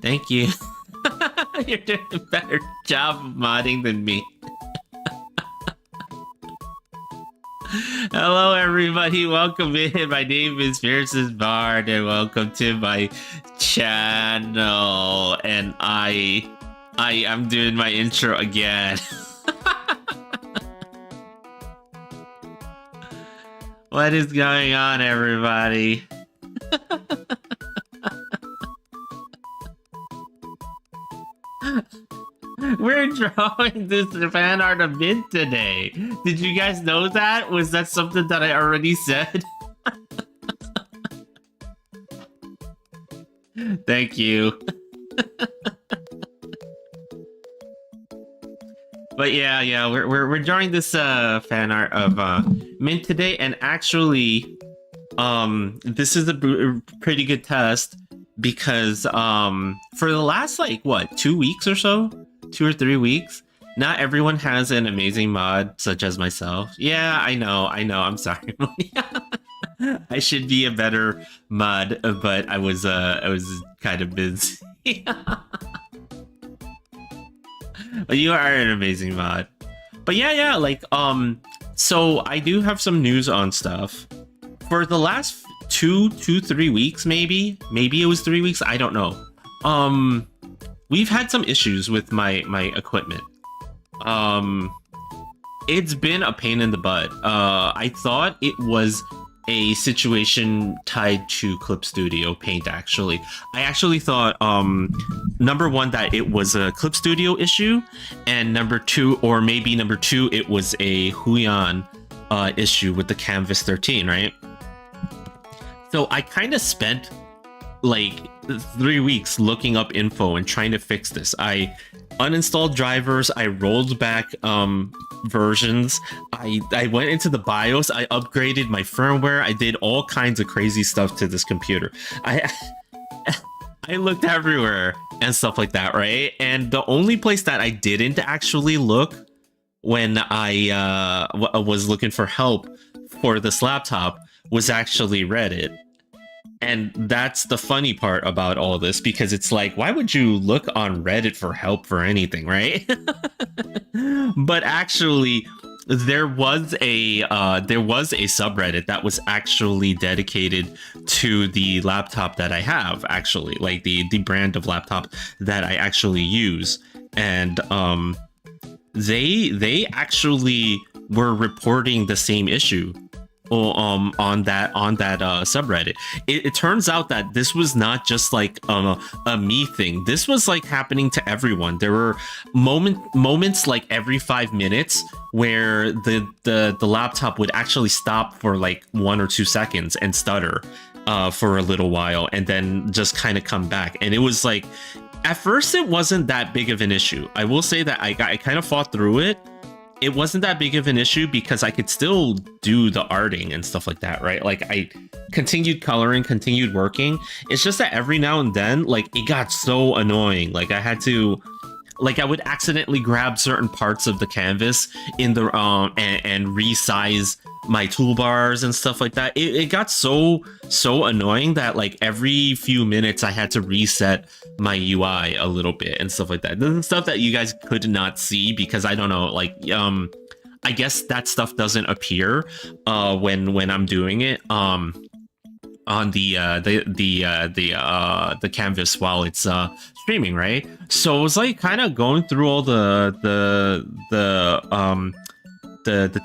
Thank you. You're doing a better job of modding than me. Hello, everybody. Welcome in. My name is Fiercestbard, and welcome to my channel. And I'm doing my intro again. What is going on, everybody? We're drawing this fan art of Mint today. Did you guys know that? Was that something that I already said? Thank you. But yeah, we're drawing this fan art of Mint today, and actually, this is a pretty good test because for the last like 2 weeks or so, 2 or 3 weeks, not everyone has an amazing mod such as myself. Yeah, I know. I'm sorry. I should be a better mod, but I was kind of busy. But you are an amazing mod. But yeah, like so I do have some news on stuff. For the last 3 weeks, maybe it was 3 weeks, I don't know. We've had some issues with my equipment. It's been a pain in the butt. I thought it was a situation tied to Clip Studio Paint, actually. I actually thought, number one, that it was a Clip Studio issue, and number two, it was a Huion issue with the Canvas 13, right? So I kind of spent like 3 weeks looking up info and trying to fix this. I uninstalled drivers, I rolled back versions, I went into the BIOS, I upgraded my firmware, I did all kinds of crazy stuff to this computer. I looked everywhere and stuff like that, right? And the only place that I didn't actually look when I was looking for help for this laptop was actually Reddit. And that's the funny part about all this, because it's like, why would you look on Reddit for help for anything, right? But actually, there was a subreddit that was actually dedicated to the laptop that I have, actually, like the brand of laptop that I actually use. And they actually were reporting the same issue on that subreddit. It turns out that this was not just like a me thing. This was like happening to everyone. There were moments like every 5 minutes where the laptop would actually stop for like 1 or 2 seconds and stutter for a little while, and then just kind of come back. And it was like, at first it wasn't that big of an issue. I will say that I kind of fought through it. It wasn't that big of an issue because I could still do the arting and stuff like that, right? Like, I continued coloring, continued working. It's just that every now and then, like, it got so annoying. Like, I had to, like, I would accidentally grab certain parts of the canvas in the and resize my toolbars and stuff like that. It got so annoying that like every few minutes I had to reset my UI a little bit and stuff like that. The stuff that you guys could not see because I don't know, like I guess that stuff doesn't appear when I'm doing it on the canvas while it's streaming, right? So it was like kind of going through all the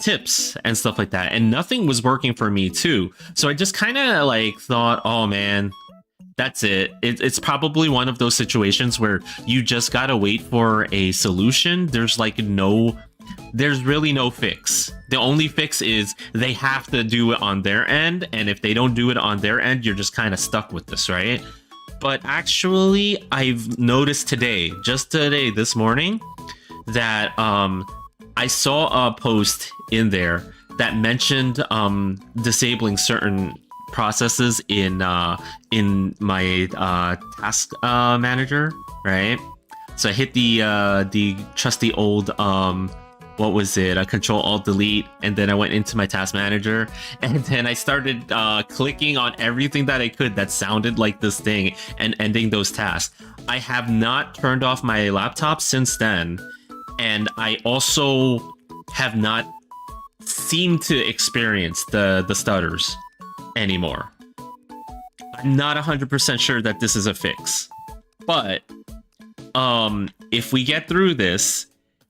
tips and stuff like that, and nothing was working for me too. So I just kind of like thought, oh man, that's it. It's probably one of those situations where you just gotta wait for a solution. There's really no fix. The only fix is they have to do it on their end, and if they don't do it on their end, you're just kind of stuck with this, right? But actually, I've noticed today, this morning, that I saw a post in there that mentioned disabling certain processes in my task manager, right? So I hit the trusty old what was it? A Control Alt Delete, and then I went into my task manager, and then I started clicking on everything that I could that sounded like this thing and ending those tasks. I have not turned off my laptop since then, and I also have not seemed to experience the stutters anymore. I'm not 100% sure that this is a fix, but if we get through this,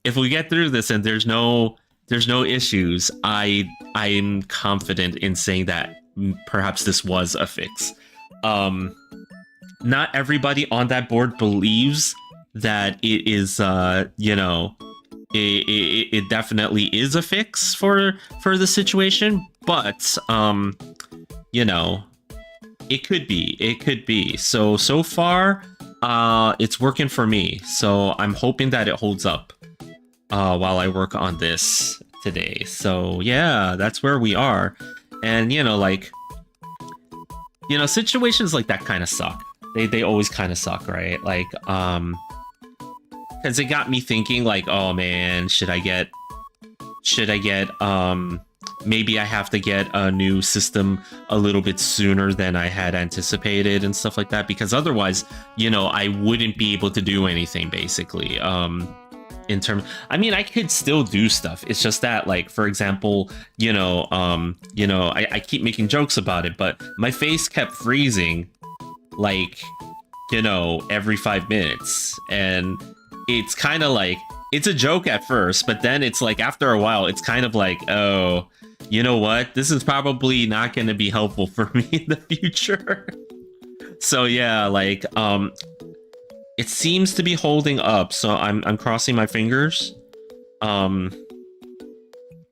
and there's no issues, I'm confident in saying that perhaps this was a fix. Not everybody on that board believes that it is, you know, it definitely is a fix for the situation, but you know, it could be. So far, it's working for me. So I'm hoping that it holds up while I work on this today. So yeah, that's where we are. And you know, like, you know, situations like that kind of suck. They always kind of suck, right? Like, because it got me thinking, like, oh man, should I get maybe I have to get a new system a little bit sooner than I had anticipated and stuff like that, because otherwise, you know, I wouldn't be able to do anything basically. In terms, I mean, I could still do stuff. It's just that, like, for example, you know, I keep making jokes about it, but my face kept freezing, like, you know, every 5 minutes, and it's kind of like, it's a joke at first, but then it's like, after a while, it's kind of like, oh, you know what? This is probably not going to be helpful for me in the future. So yeah, like, it seems to be holding up, so I'm crossing my fingers. And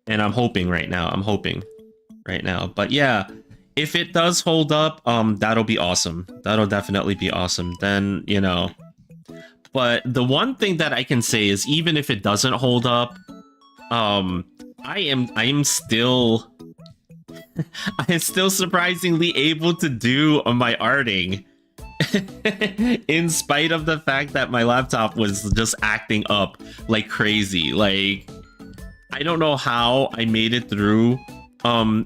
I'm hoping right now. But yeah, if it does hold up, that'll be awesome. That'll definitely be awesome. Then, you know. But the one thing that I can say is, even if it doesn't hold up, I am still surprisingly able to do my arting. In spite of the fact that my laptop was just acting up like crazy. Like, I don't know how I made it through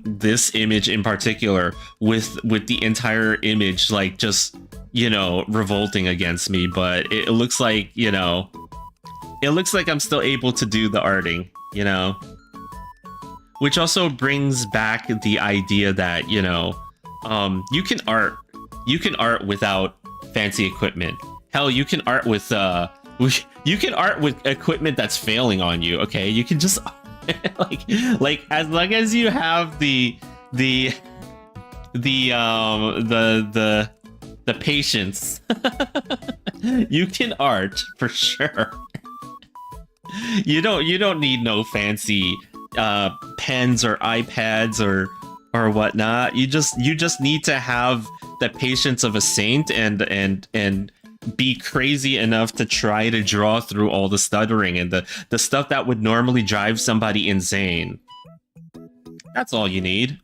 this image in particular with the entire image, like, just, you know, revolting against me, but it looks like, you know, it looks like I'm still able to do the arting, you know, which also brings back the idea that, you know, you can art without fancy equipment. Hell, you can art with equipment that's failing on you. Okay, you can just like as long as you have the patience, you can art for sure. You don't need no fancy pens or iPads or whatnot. You just need to have the patience of a saint and be crazy enough to try to draw through all the stuttering and the stuff that would normally drive somebody insane. That's all you need.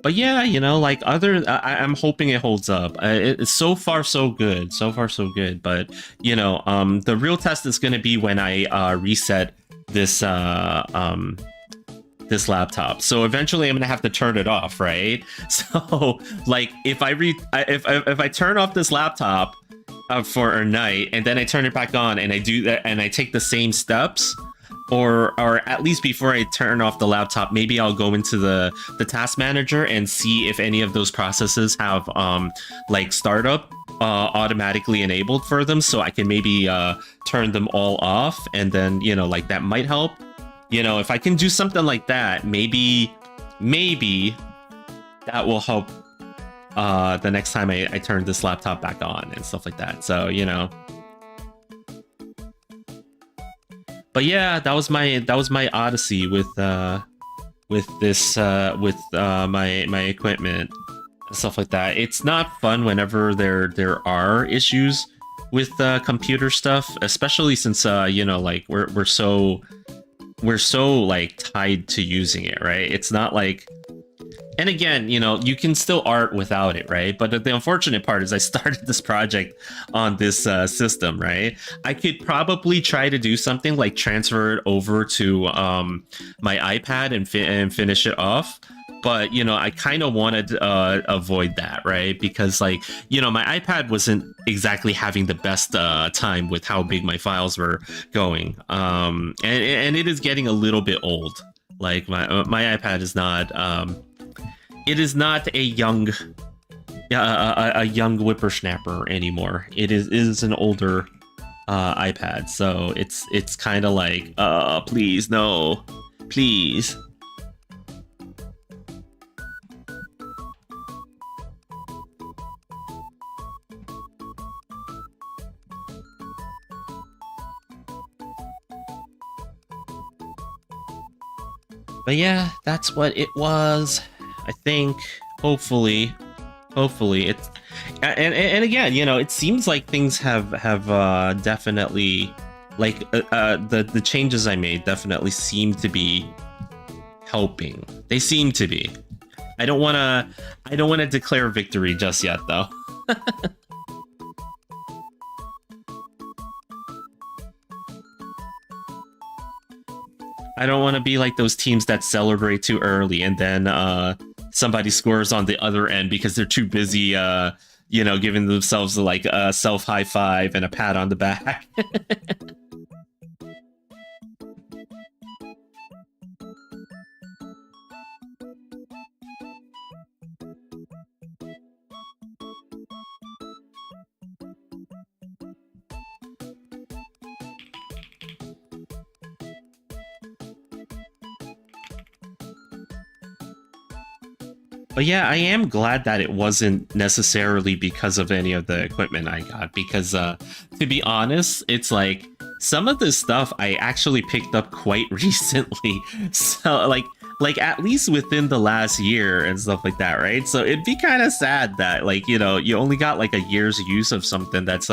But yeah, you know, like, I'm hoping it holds up. It's so far so good. But you know, the real test is going to be when I reset this this laptop. So eventually I'm gonna have to turn it off, right? So like, if I turn off this laptop for a night, and then I turn it back on, and I do that, and I take the same steps, or at least before I turn off the laptop, maybe I'll go into the task manager and see if any of those processes have like startup automatically enabled for them, so I can maybe turn them all off, and then, you know, like, that might help. You know, if I can do something like that, maybe that will help the next time I turn this laptop back on and stuff like that. So, you know. But yeah, that was my odyssey with this my equipment and stuff like that. It's not fun whenever there are issues with computer stuff, especially since you know, like, we're so like tied to using it, right? It's not like And again, you know, you can still art without it, right? But the unfortunate part is I started this project on this system, right? I could probably try to do something like transfer it over to my iPad and finish it off. But, you know, I kind of wanted to avoid that, right? Because, like, you know, my iPad wasn't exactly having the best time with how big my files were going. And it is getting a little bit old. Like, my iPad is not... it is not a young whippersnapper anymore. It is an older iPad, so it's kind of like, please, no, please. But yeah, that's what it was. I think, hopefully, it's, and again, you know, it seems like things have definitely, like, the changes I made definitely seem to be helping. They seem to be. I don't wanna declare victory just yet, though. I don't want to be like those teams that celebrate too early and then somebody scores on the other end because they're too busy, you know, giving themselves like a self high five and a pat on the back. But yeah, I am glad that it wasn't necessarily because of any of the equipment I got, because to be honest, it's like some of this stuff I actually picked up quite recently. So like at least within the last year and stuff like that, right? So it'd be kind of sad that, like, you know, you only got like a year's use of something that's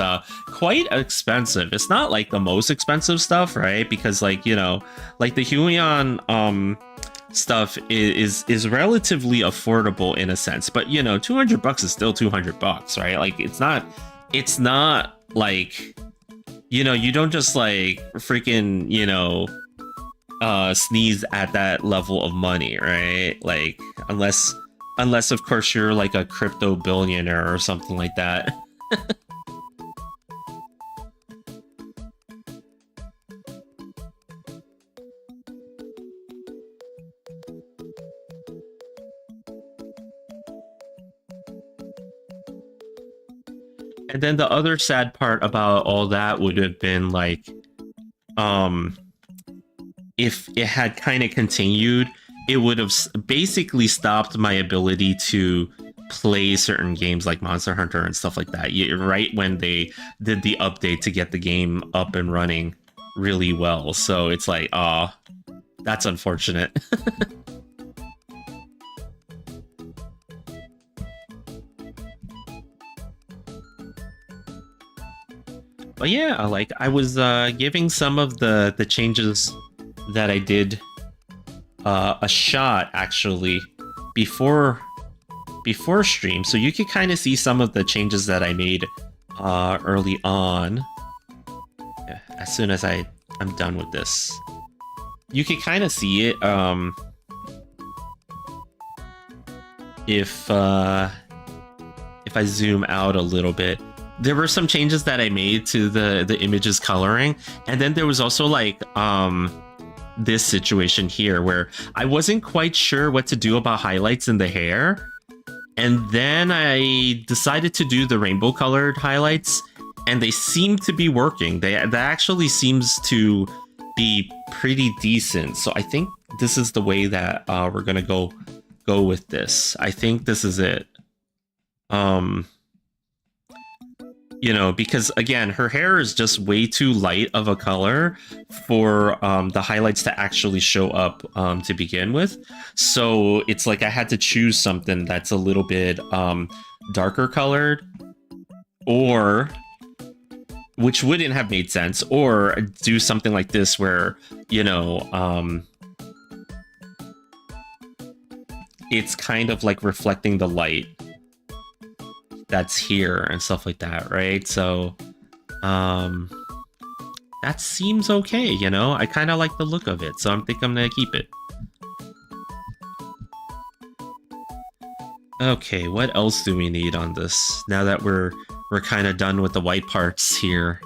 quite expensive. It's not like the most expensive stuff, right? Because, like, you know, like the Huion stuff is relatively affordable in a sense, but, you know, 200 bucks is still 200 bucks, right? Like, it's not like, you know, you don't just like freaking, you know, sneeze at that level of money, right? Like, unless of course you're like a crypto billionaire or something like that. And then the other sad part about all that would have been like, um, if it had kind of continued, it would have basically stopped my ability to play certain games like Monster Hunter and stuff like that. Right when they did the update to get the game up and running really well. So it's like, that's unfortunate. But yeah, like, I was giving some of the changes that I did a shot actually before stream, so you could kind of see some of the changes that I made early on. As soon as I'm done with this, you could kind of see it. If I zoom out a little bit, there were some changes that I made to the image's coloring, and then there was also like this situation here where I wasn't quite sure what to do about highlights in the hair, and then I decided to do the rainbow colored highlights, and they seem to be working. That actually seems to be pretty decent. So I think this is the way that we're gonna go with this. I think this is it. You know, because again, her hair is just way too light of a color for the highlights to actually show up to begin with. So it's like I had to choose something that's a little bit darker colored, or, which wouldn't have made sense, or do something like this where, you know, it's kind of like reflecting the light that's here and stuff like that, right? So that seems okay, you know? I kind of like the look of it, so I think I'm gonna keep it. Okay, what else do we need on this? Now that we're kind of done with the white parts here.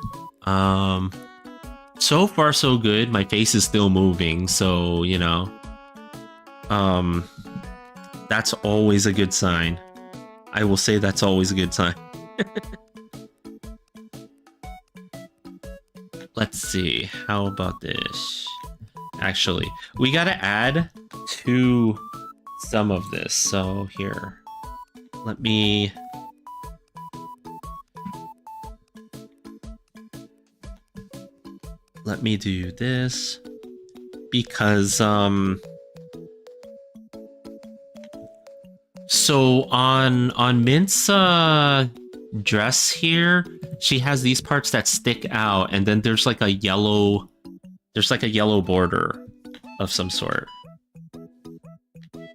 So far so good. My face is still moving, so, you know. That's always a good sign. I will say that's always a good sign. Let's see. How about this? Actually, we gotta add to some of this. So here, let me do this because so on Mint's dress here, she has these parts that stick out, and then there's like a yellow border of some sort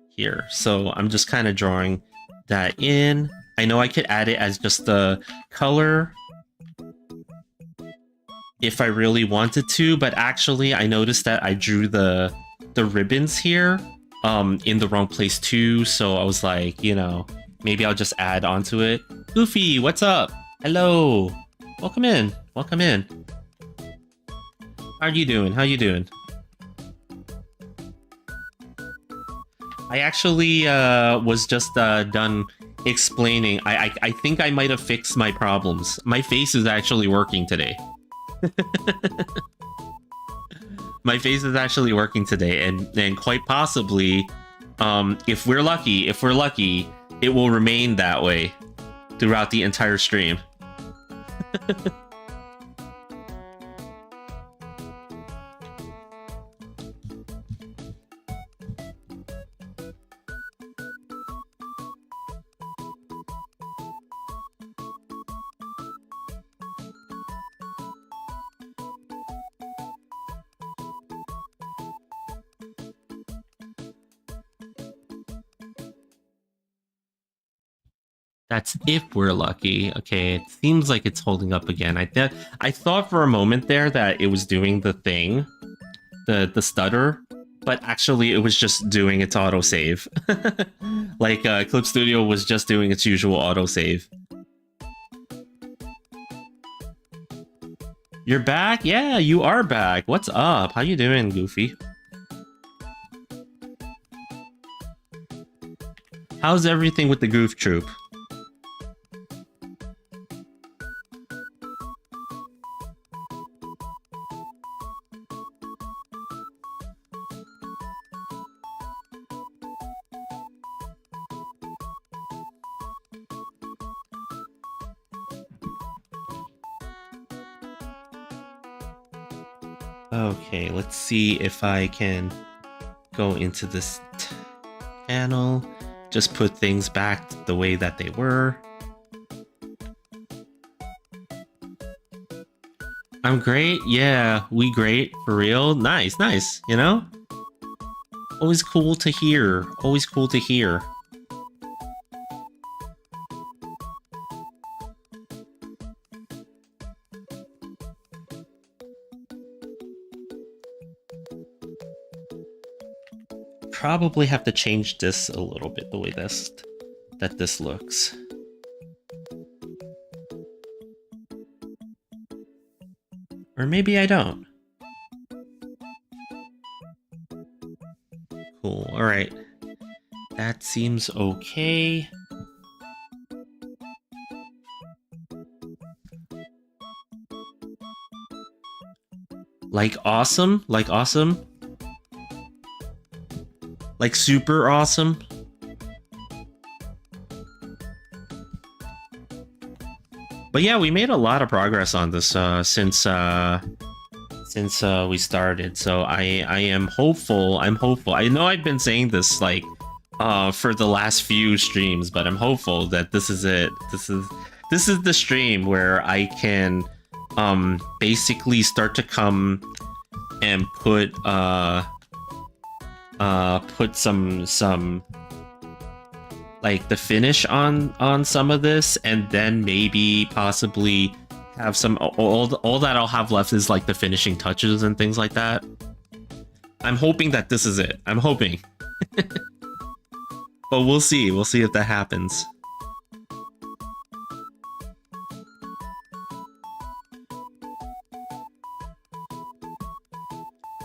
here. So I'm just kind of drawing that in. I know I could add it as just the color if I really wanted to, but actually I noticed that I drew the ribbons here in the wrong place too, so I was like, you know, maybe I'll just add onto it. Goofy, what's up? Hello. Welcome in. Welcome in. How are you doing? How you doing? I actually was just done explaining. I think I might have fixed my problems. My face is actually working today. My face is actually working today, and quite possibly, if we're lucky, it will remain that way throughout the entire stream. That's if we're lucky. Okay, it seems like it's holding up again. I thought for a moment there that it was doing the thing, the stutter, but actually it was just doing its autosave. Like Clip Studio was just doing its usual autosave. You're back? Yeah, you are back. What's up? How you doing, Goofy? How's everything with the Goof Troop? Okay, let's see if I can go into this panel. Just put things back the way that they were. I'm great. Yeah, we great. For real. Nice, nice. You know? Always cool to hear. Always cool to hear. Probably have to change this a little bit, the way that this looks. Or maybe I don't. Cool, alright. That seems okay. Like awesome? Like awesome? Like super awesome? But yeah, we made a lot of progress on this since we started. So I am hopeful. I'm hopeful. I know I've been saying this like for the last few streams, but I'm hopeful that this is it. This is the stream where I can basically start to come and put some like the finish on some of this, and then maybe possibly have some all that I'll have left is like the finishing touches and things like that. I'm hoping that this is it. I'm hoping. But we'll see. We'll see if that happens.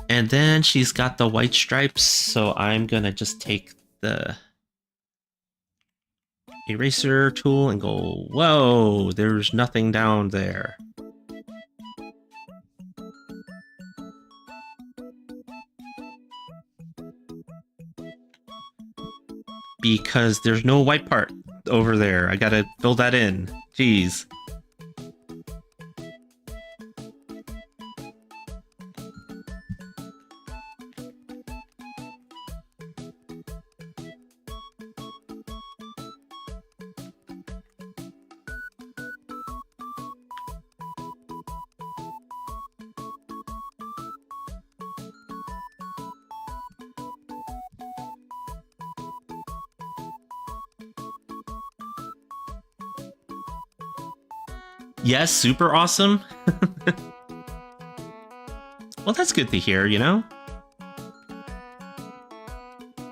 And then she's got the white stripes, so I'm gonna just take the eraser tool and go, whoa, there's nothing down there. Because there's no white part over there. I gotta fill that in. Jeez. Yes, super awesome. Well, that's good to hear, you know?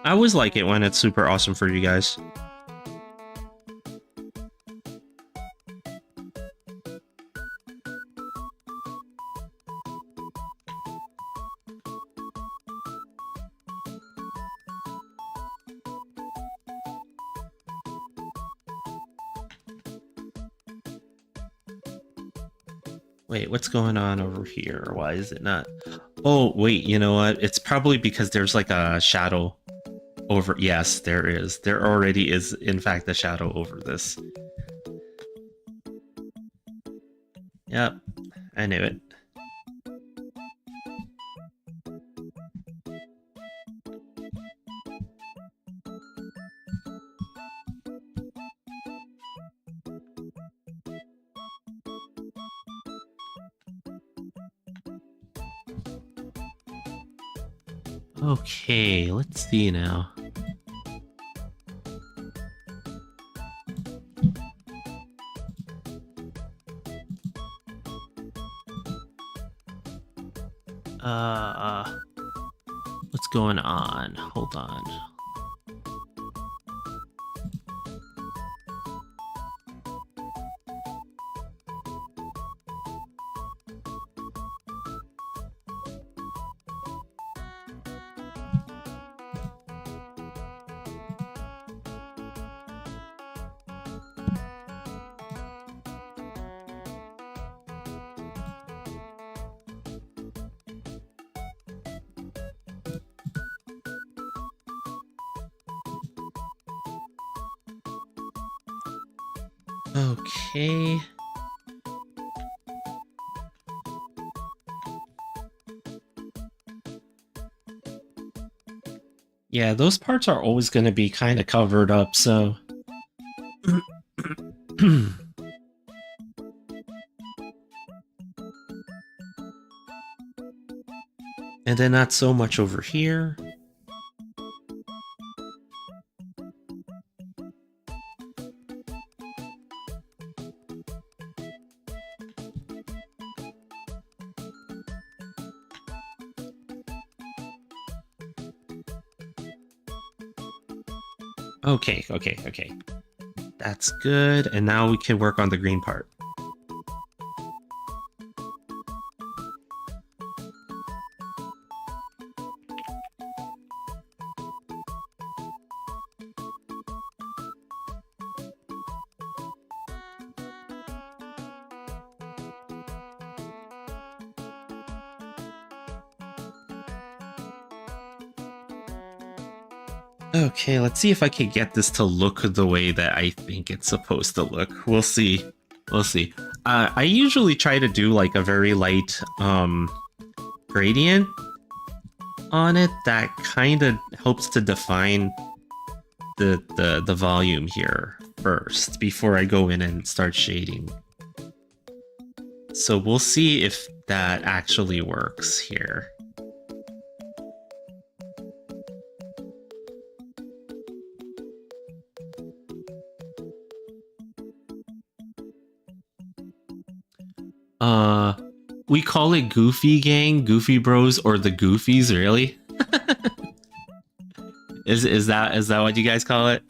I always like it when it's super awesome for you guys. Wait, what's going on over here? Why is it not? Oh, wait, you know what? It's probably because there's like a shadow over... Yes, there is. There already is, in fact, a shadow over this. Yep, I knew it. Okay, let's see now. What's going on? Hold on. Okay. Yeah, those parts are always going to be kind of covered up, so... And then not so much over here. Okay. That's good, and now we can work on the green part. Okay, let's see if I can get this to look the way that I think it's supposed to look. We'll see. We'll see. I usually try to do like a very light gradient on it that kind of helps to define the volume here first before I go in and start shading. So we'll see if that actually works here. We call it Goofy Gang, Goofy Bros, or the Goofies, really? Is that what you guys call it?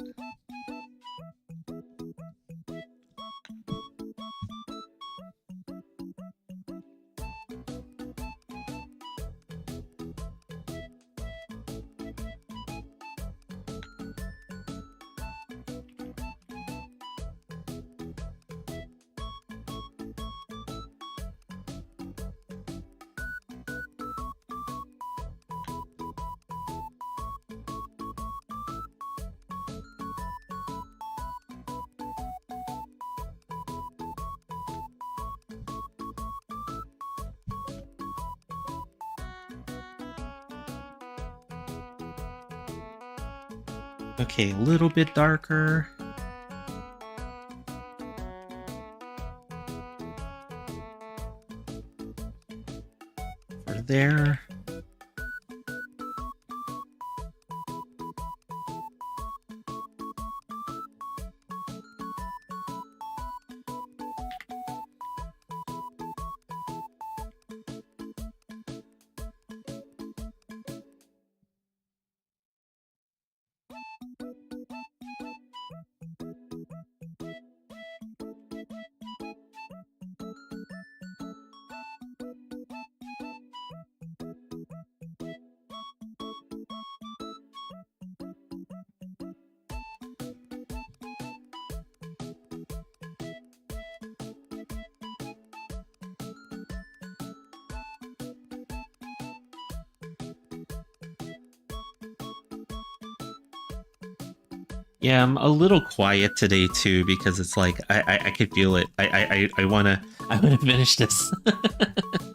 Okay, a little bit darker. For there. Yeah, I'm a little quiet today too because it's like I could feel it. I wanna finish this.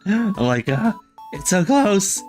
I'm like, it's so close.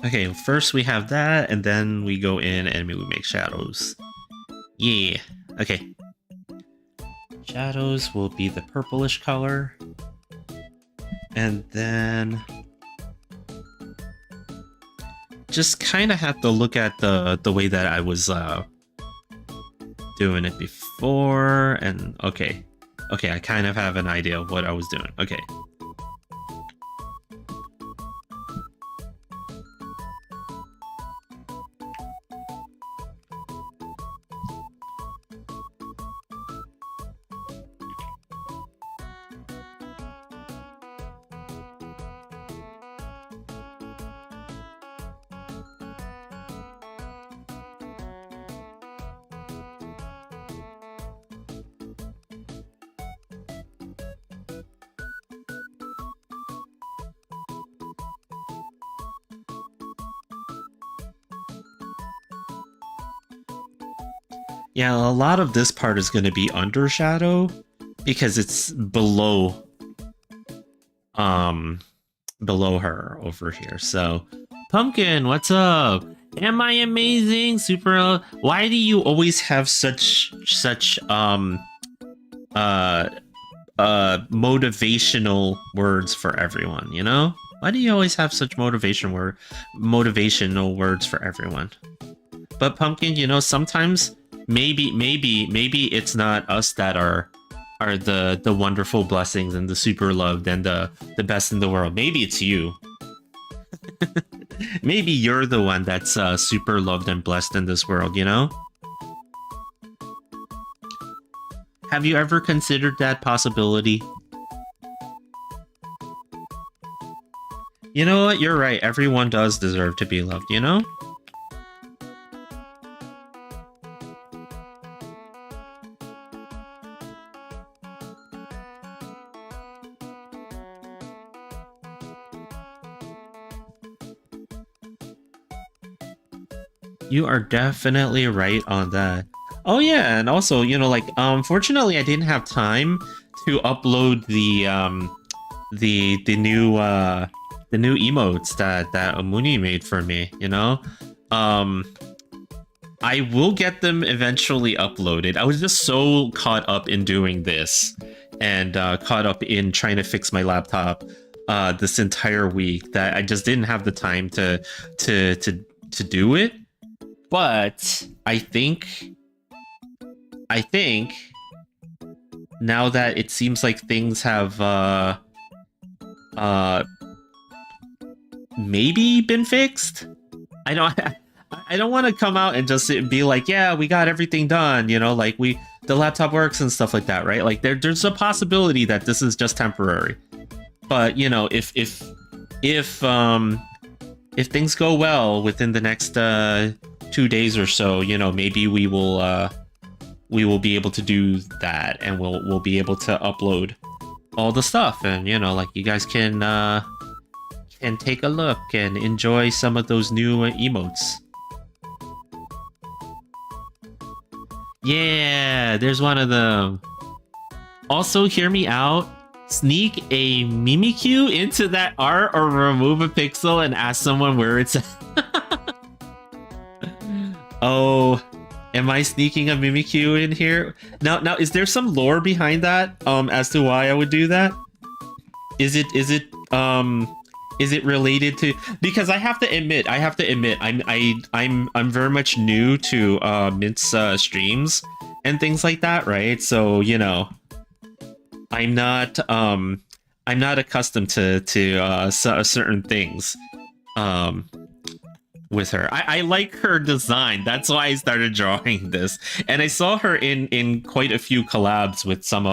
Okay, first we have that, and then we go in and we make shadows. Yeah. Okay. Shadows will be the purplish color. And then just kind of have to look at the way that I was doing it before, and okay, I kind of have an idea of what I was doing. Okay. Yeah, a lot of this part is going to be under shadow because it's below below her over here. So, Pumpkin, what's up? Am I amazing? Super. Why do you always have such motivational words for everyone, you know? Why do you always have such motivational words for everyone? But Pumpkin, you know, sometimes maybe it's not us that are the wonderful blessings and the super loved and the best in the world. Maybe it's you. Maybe you're the one that's super loved and blessed in this world, you know? Have you ever considered that possibility? You know what? You're right. Everyone does deserve to be loved, you know? You are definitely right on that. Oh yeah, and also, you know, like, fortunately I didn't have time to upload the new emotes that Omuni made for me, you know? Um, I will get them eventually uploaded. I was just so caught up in doing this and caught up in trying to fix my laptop this entire week that I just didn't have the time to do it. But I think now that it seems like things have maybe been fixed. I don't want to come out and just be like, yeah, we got everything done, you know, like the laptop works and stuff like that, right? Like there's a possibility that this is just temporary. But, you know, if things go well within the next 2 days or so, you know, maybe we will be able to do that, and we'll be able to upload all the stuff, and you know, like, you guys can take a look and enjoy some of those new emotes. Yeah, there's one of them. Also, hear me out. Sneak a Mimikyu into that art or remove a pixel and ask someone where it's at. Oh, am I sneaking a Mimikyu in here? Now, is there some lore behind that? As to why I would do that? Is it related to? Because I have to admit, I'm very much new to Mint's streams and things like that, right? So, you know, I'm not accustomed to certain things. With her, I like her design. That's why I started drawing this, and I saw her in quite a few collabs with some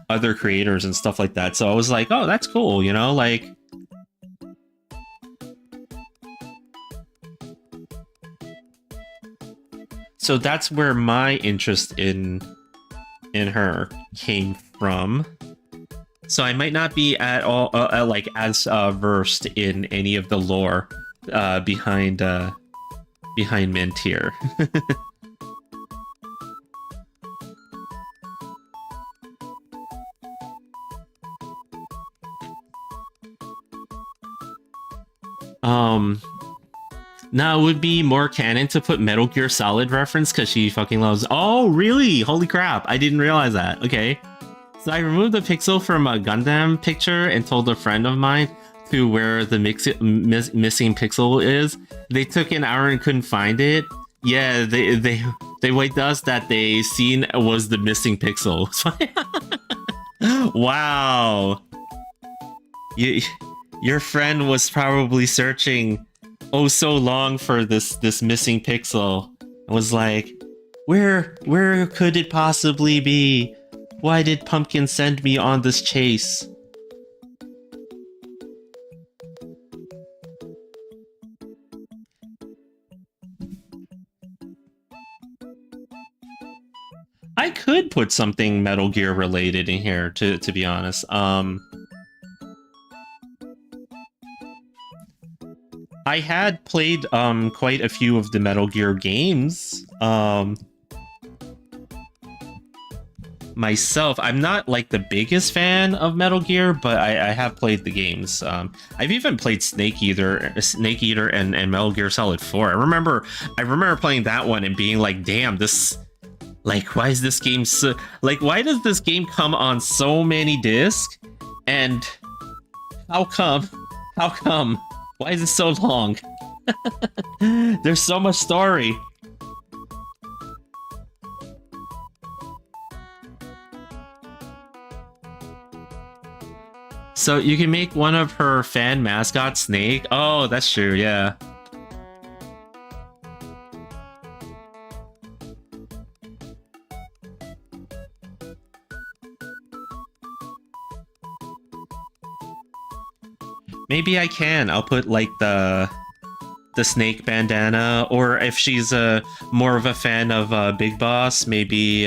other creators and stuff like that. So I was like, oh, that's cool, you know, like. So that's where my interest in her came from. So I might not be at all like as versed in any of the lore behind Mint here. Now it would be more canon to put Metal Gear Solid reference because she fucking loves. Oh, really? Holy crap! I didn't realize that. Okay, so I removed the pixel from a Gundam picture and told a friend of mine to where the missing pixel is. They took an hour and couldn't find it. Yeah, they wiped us that they seen was the missing pixel. Wow. Your friend was probably searching oh so long for this missing pixel. I was like, where could it possibly be? Why did Pumpkin send me on this chase? I could put something Metal Gear related in here, to be honest. I had played quite a few of the Metal Gear games. Myself, I'm not like the biggest fan of Metal Gear, but I have played the games. I've even played Snake Eater and Metal Gear Solid 4. I remember playing that one and being like, damn, this, like, why is this game so, like, why does this game come on so many discs? And how come? Why is it so long? There's so much story. So you can make one of her fan mascots Snake. Oh, that's true, yeah. Maybe I can. I'll put like the snake bandana, or if she's more of a fan of Big Boss, maybe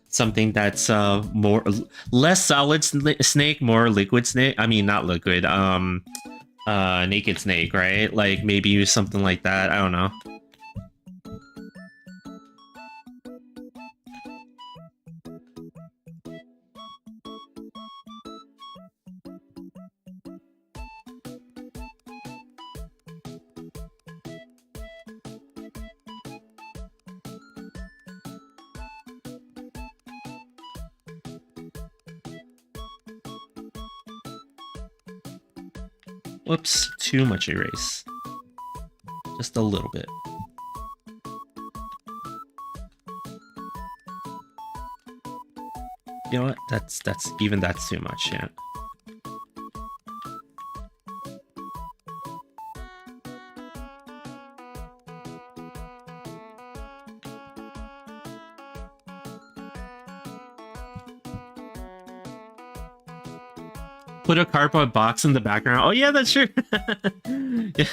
something that's more less solid snake, more liquid snake. I mean, not liquid. Naked snake, right? Like maybe something like that. I don't know. Whoops, too much erase. Just a little bit. You know what? That's too much, yeah. Put a cardboard box in the background. Oh yeah, that's true. Yeah.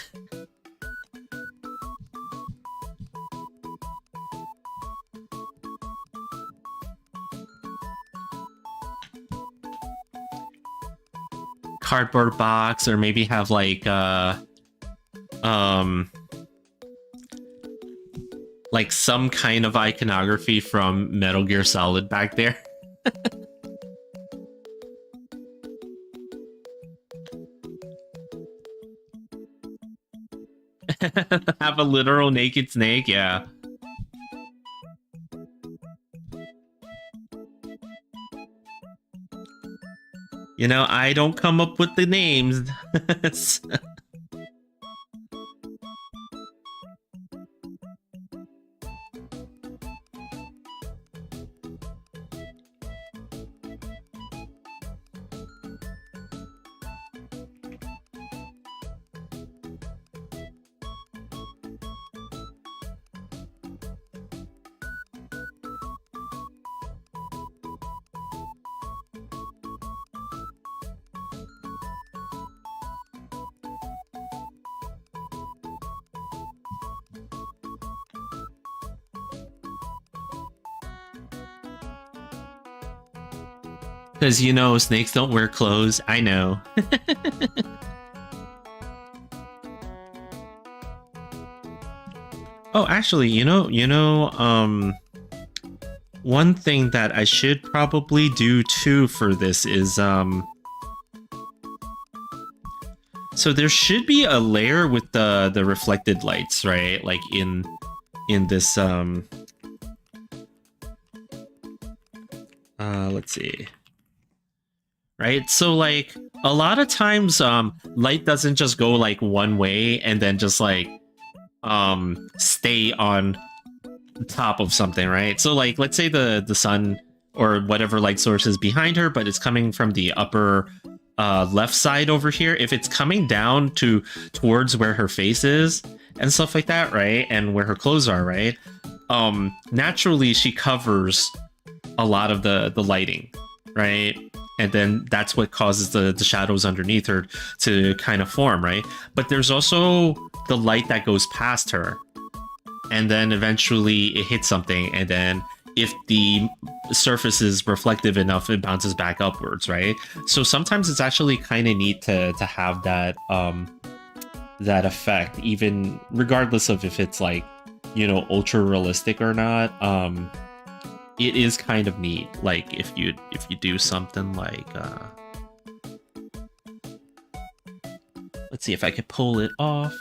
Cardboard box, or maybe have like some kind of iconography from Metal Gear Solid back there. Have a literal naked snake, yeah. You know, I don't come up with the names. Because, you know, snakes don't wear clothes. I know. Oh, actually, one thing that I should probably do too for this is, so there should be a layer with the reflected lights, right? Like in this, let's see. Right? So like a lot of times light doesn't just go like one way and then just like stay on top of something, right? So like let's say the sun or whatever light source is behind her, but it's coming from the upper left side over here. If it's coming down towards where her face is and stuff like that, right? And where her clothes are, right? Naturally she covers a lot of the lighting, right? And then that's what causes the shadows underneath her to kind of form, right? But there's also the light that goes past her. And then eventually it hits something. And then if the surface is reflective enough, it bounces back upwards, right? So sometimes it's actually kind of neat to have that, that effect, even regardless of if it's like, you know, ultra realistic or not. It is kind of neat, like if you do something like let's see if I could pull it off.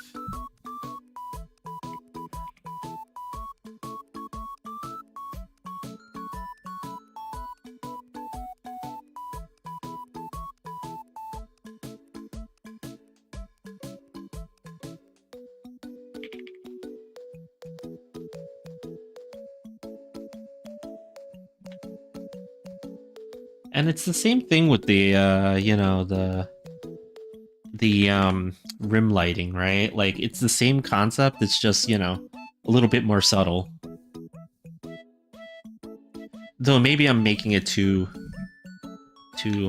And it's the same thing with the, you know, the rim lighting, right? Like, it's the same concept, it's just, you know, a little bit more subtle. Though maybe I'm making it too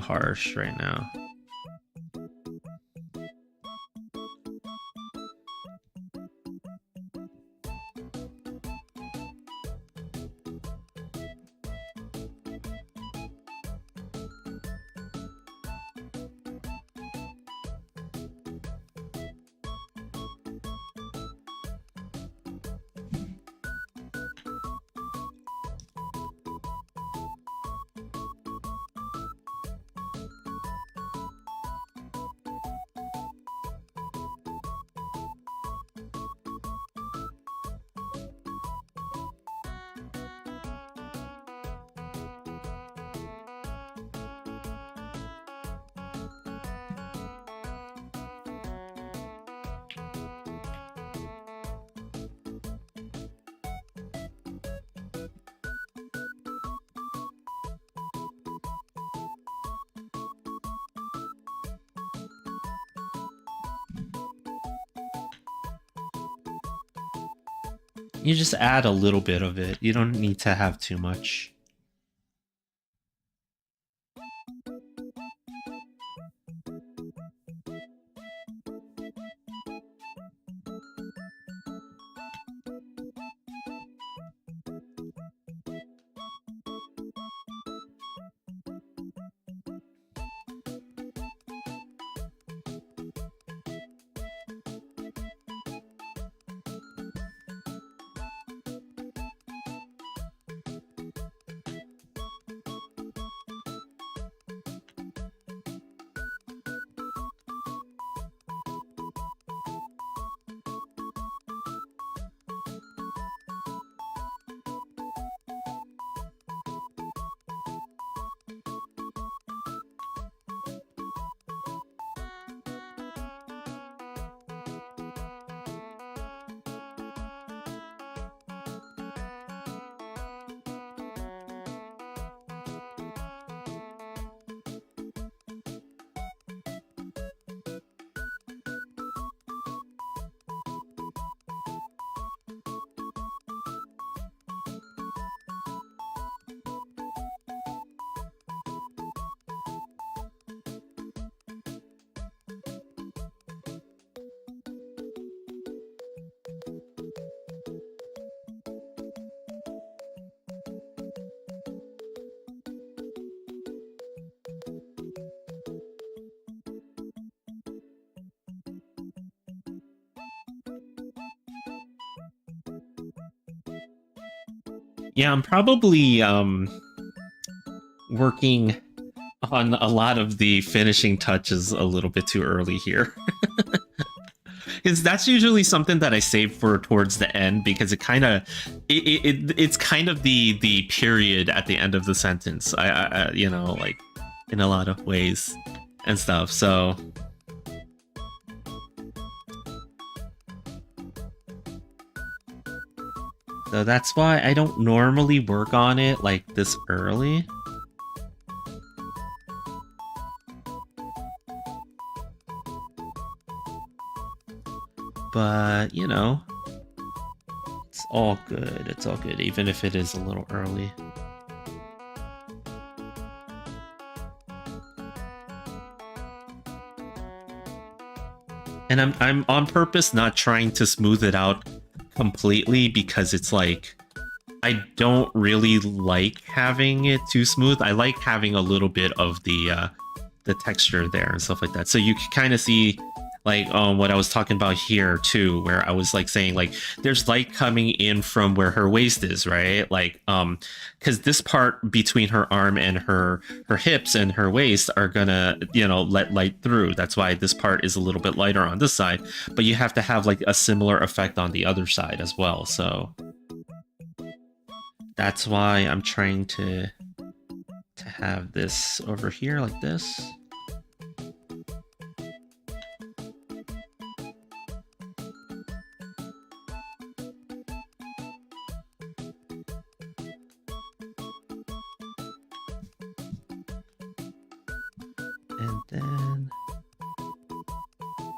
harsh right now. You just add a little bit of it. You don't need to have too much. Yeah, I'm probably working on a lot of the finishing touches a little bit too early here. Because that's usually something that I save for towards the end, because it's kind of the period at the end of the sentence. I you know, like, in a lot of ways and stuff. So that's why I don't normally work on it like this early. But, you know, it's all good. It's all good, even if it is a little early. And I'm on purpose not trying to smooth it out completely, because it's like, I don't really like having it too smooth. I like having a little bit of the texture there and stuff like that. So you can kind of see, like, what I was talking about here too, where I was like saying, like, there's light coming in from where her waist is, right? Like, because this part between her arm and her hips and her waist are gonna, you know, let light through. That's why this part is a little bit lighter on this side, but you have to have like a similar effect on the other side as well. So that's why I'm trying to have this over here like this. And then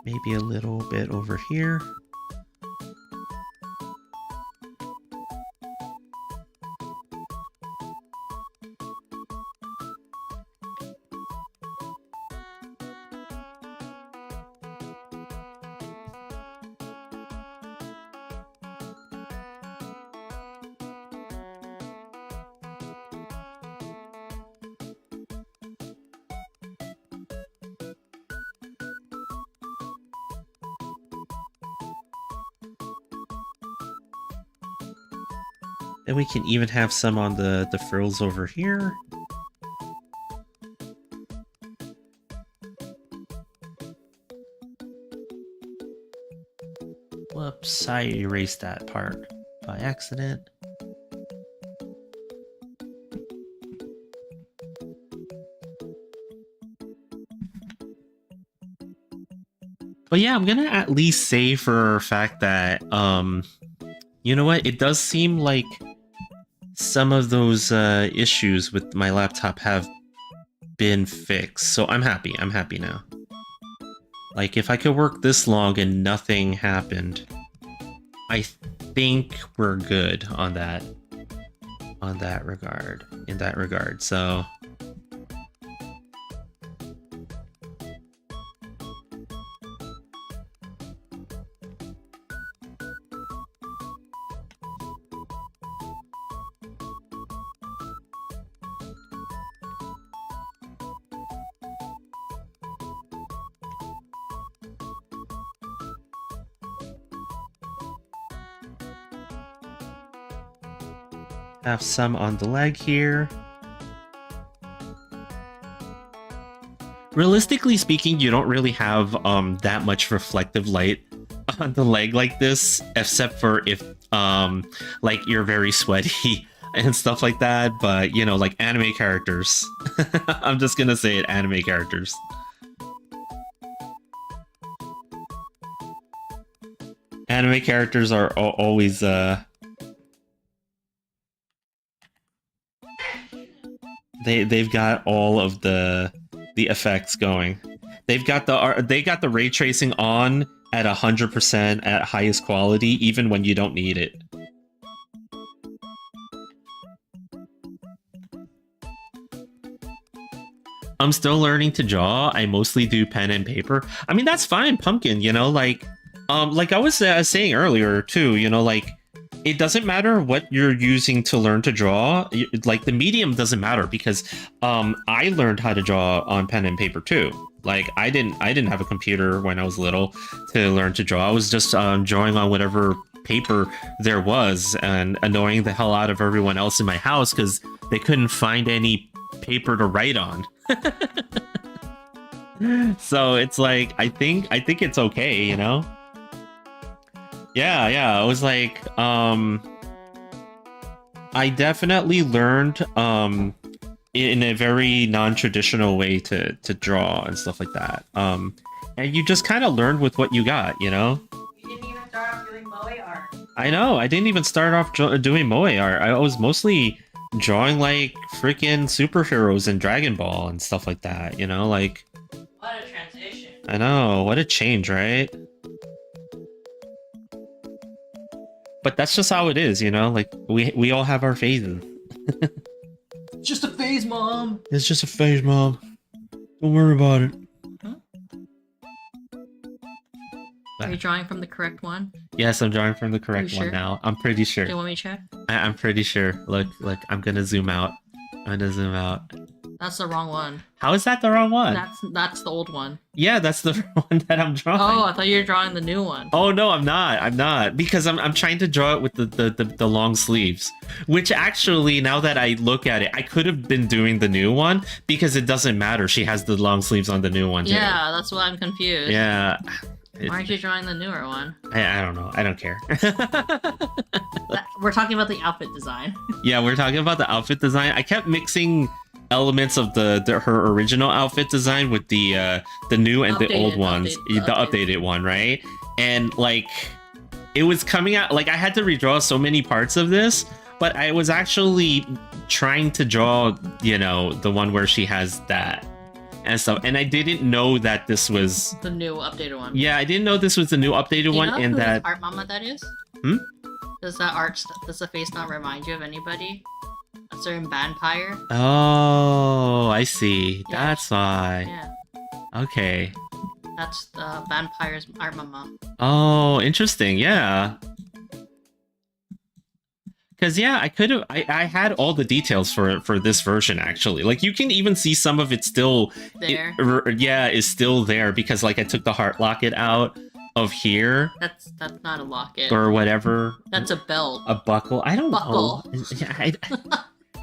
maybe a little bit over here. And we can even have some on the frills over here. Whoops, I erased that part by accident. But yeah, I'm gonna at least say for a fact that, you know what? It does seem like some of those issues with my laptop have been fixed. So I'm happy. I'm happy now. Like, if I could work this long and nothing happened, I think we're good on that. In that regard. So have some on the leg here. Realistically speaking, you don't really have that much reflective light on the leg like this, except for if like you're very sweaty and stuff like that. But you know, like anime characters. I'm just gonna say it, anime characters. Anime characters are always they've got all of the effects going. They got the ray tracing on at 100% at highest quality, even when you don't need it. I'm still learning to draw. I mostly do pen and paper. I mean, that's fine, Pumpkin. You know, like I was saying earlier too. You know, like. It doesn't matter what you're using to learn to draw. Like the medium doesn't matter because I learned how to draw on pen and paper too. Like I didn't have a computer when I was little to learn to draw. I was just drawing on whatever paper there was and annoying the hell out of everyone else in my house because they couldn't find any paper to write on. So it's like I think it's okay, you know. Yeah, I was like, I definitely learned in a very non-traditional way to draw and stuff like that. And you just kind of learned with what you got, you know? You didn't even start off doing moe art. I know, I didn't even start off doing moe art. I was mostly drawing like freaking superheroes and Dragon Ball and stuff like that, you know? Like, what a transition. I know, what a change, right? But that's just how it is, you know? Like, we all have our phases. It's just a phase, Mom! It's just a phase, Mom. Don't worry about it. Huh? Are you drawing from the correct one? Yes, I'm drawing from the correct one now. I'm pretty sure. Do you want me to check? I'm pretty sure. Look, I'm gonna zoom out. That's the wrong one. How is that the wrong one? That's the old one. Yeah, that's the one that I'm drawing. Oh, I thought you were drawing the new one. Oh no, I'm not. Because I'm trying to draw it with the long sleeves. Which actually, now that I look at it, I could have been doing the new one because it doesn't matter. She has the long sleeves on the new one too. Yeah, that's why I'm confused. Yeah. Why aren't you drawing the newer one? I don't know. I don't care. We're talking about the outfit design. Yeah, we're talking about the outfit design. I kept mixing elements of her original outfit design with the new and the old ones, the updated one, right? And like it was coming out like I had to redraw so many parts of this, but I was actually trying to draw, you know, the one where she has that and stuff, and I didn't know that this was the new updated one. Yeah, I didn't know this was the new updated one, and that art mama that is. Does the face not remind you of anybody? A certain vampire? Oh, I see. Yeah. That's why. Yeah. Okay. That's the vampire's art mama. Oh, interesting. Yeah. Because yeah, I had all the details for this version actually. Like you can even see some of it still there. Is still there because like I took the heart locket out of here. That's not a locket or whatever. That's a belt. A buckle. I don't know.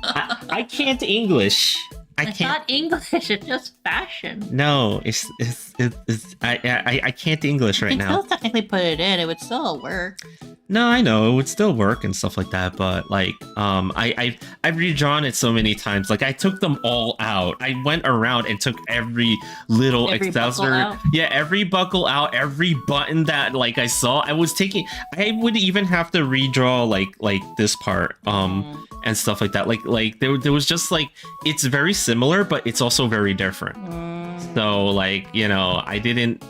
I can't English. It's not English. It's just fashion. No, I can't English right now. You can still technically put it in. It would still work. No, I know it would still work and stuff like that, but like, I've redrawn it so many times. Like, I took them all out. I went around and took every little accessory. Yeah, every buckle out, every button that like I saw. I would even have to redraw like this part, and stuff like that. Like there was just like it's very similar, but it's also very different. So like, you know, I didn't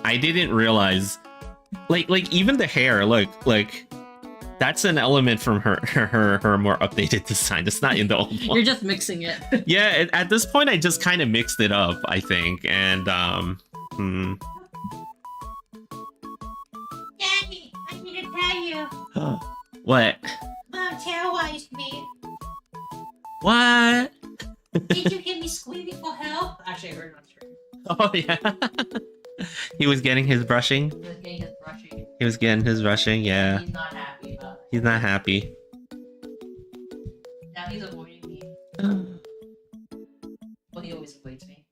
realize like even the hair. Look, like That's an element from her more updated design. It's not in the old one. You're just mixing it. Yeah, at this point, I just kind of mixed it up, I think, and Daddy, I need to tell you. What? Mom terrorized me. What? Did you hear me screaming for help? Actually, I heard it on stream. Oh yeah. He was getting his brushing. He was getting his brushing. He was getting his brushing. Yeah. He's not happy about it. He's not happy. Now he's avoiding me. Well, he always avoids me.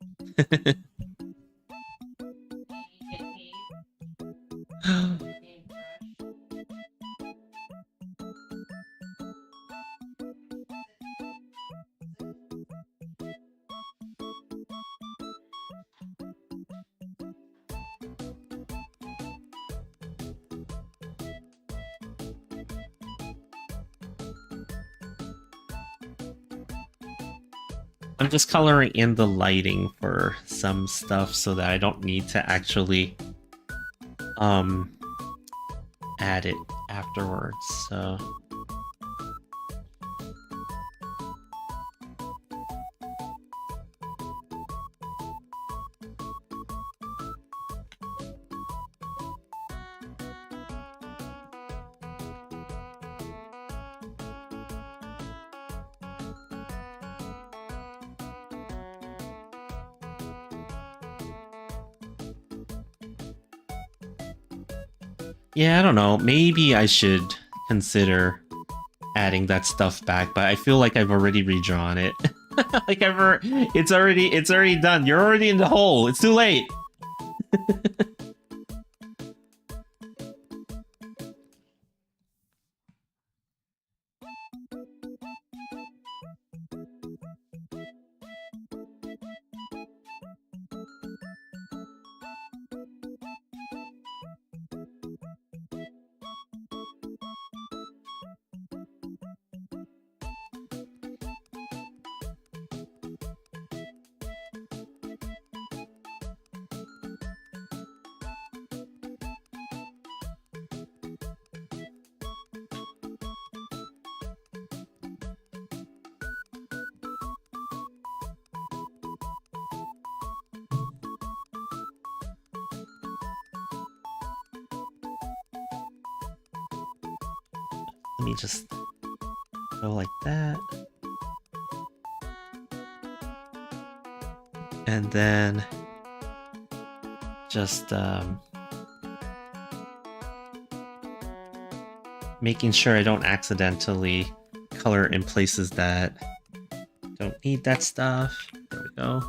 I'm just coloring in the lighting for some stuff so that I don't need to actually add it afterwards. So yeah, I don't know. Maybe I should consider adding that stuff back, but I feel like I've already redrawn it. Like it's already done. You're already in the hole. It's too late. Let me just go like that. And then just making sure I don't accidentally color in places that don't need that stuff. There we go.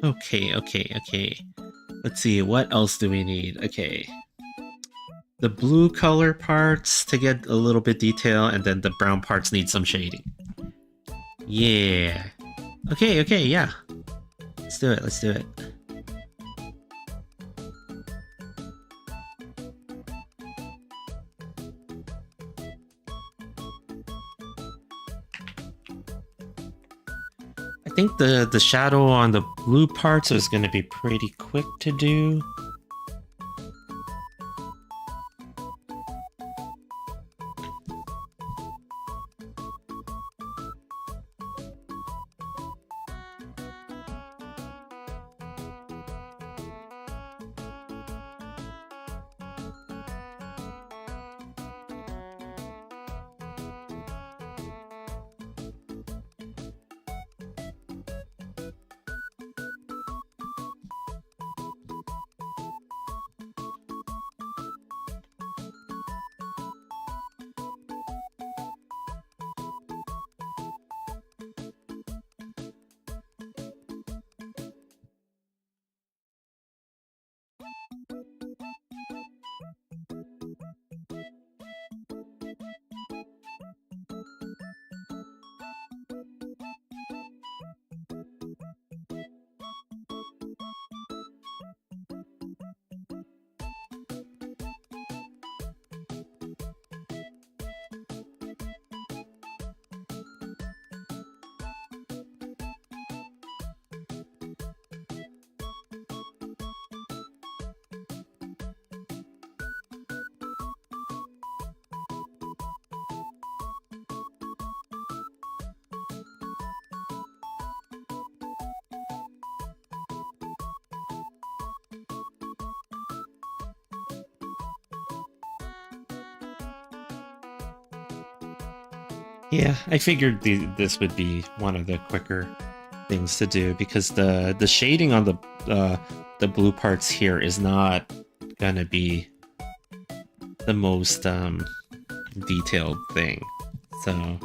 Okay. Let's see, what else do we need? Okay. The blue color parts to get a little bit detail, and then the brown parts need some shading. Yeah. Okay, yeah. Let's do it. I think the shadow on the blue parts is going to be pretty quick to do. Yeah, I figured this would be one of the quicker things to do because the shading on the blue parts here is not gonna be the most detailed thing. So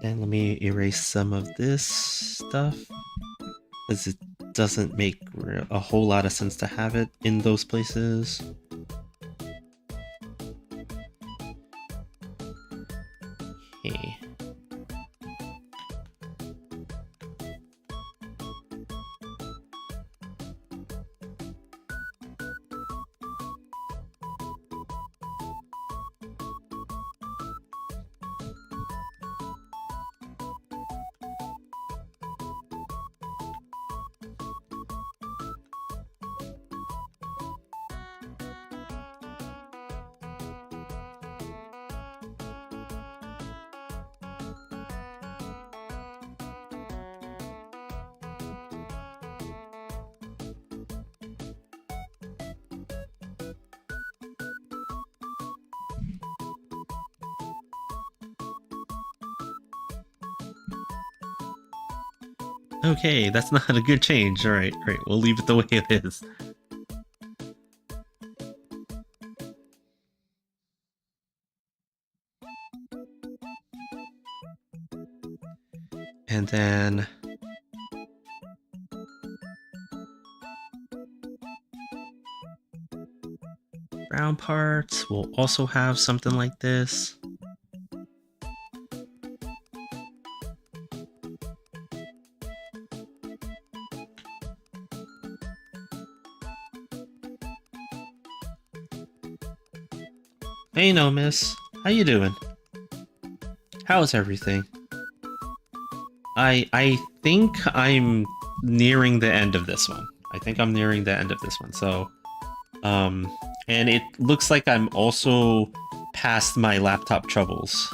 and let me erase some of this stuff, because it doesn't make a whole lot of sense to have it in those places. Okay. Okay, that's not a good change. Alright, we'll leave it the way it is. And then brown parts will also have something like this. Hey, no, miss. How you doing? How's everything? I think I'm nearing the end of this one. So, and it looks like I'm also past my laptop troubles,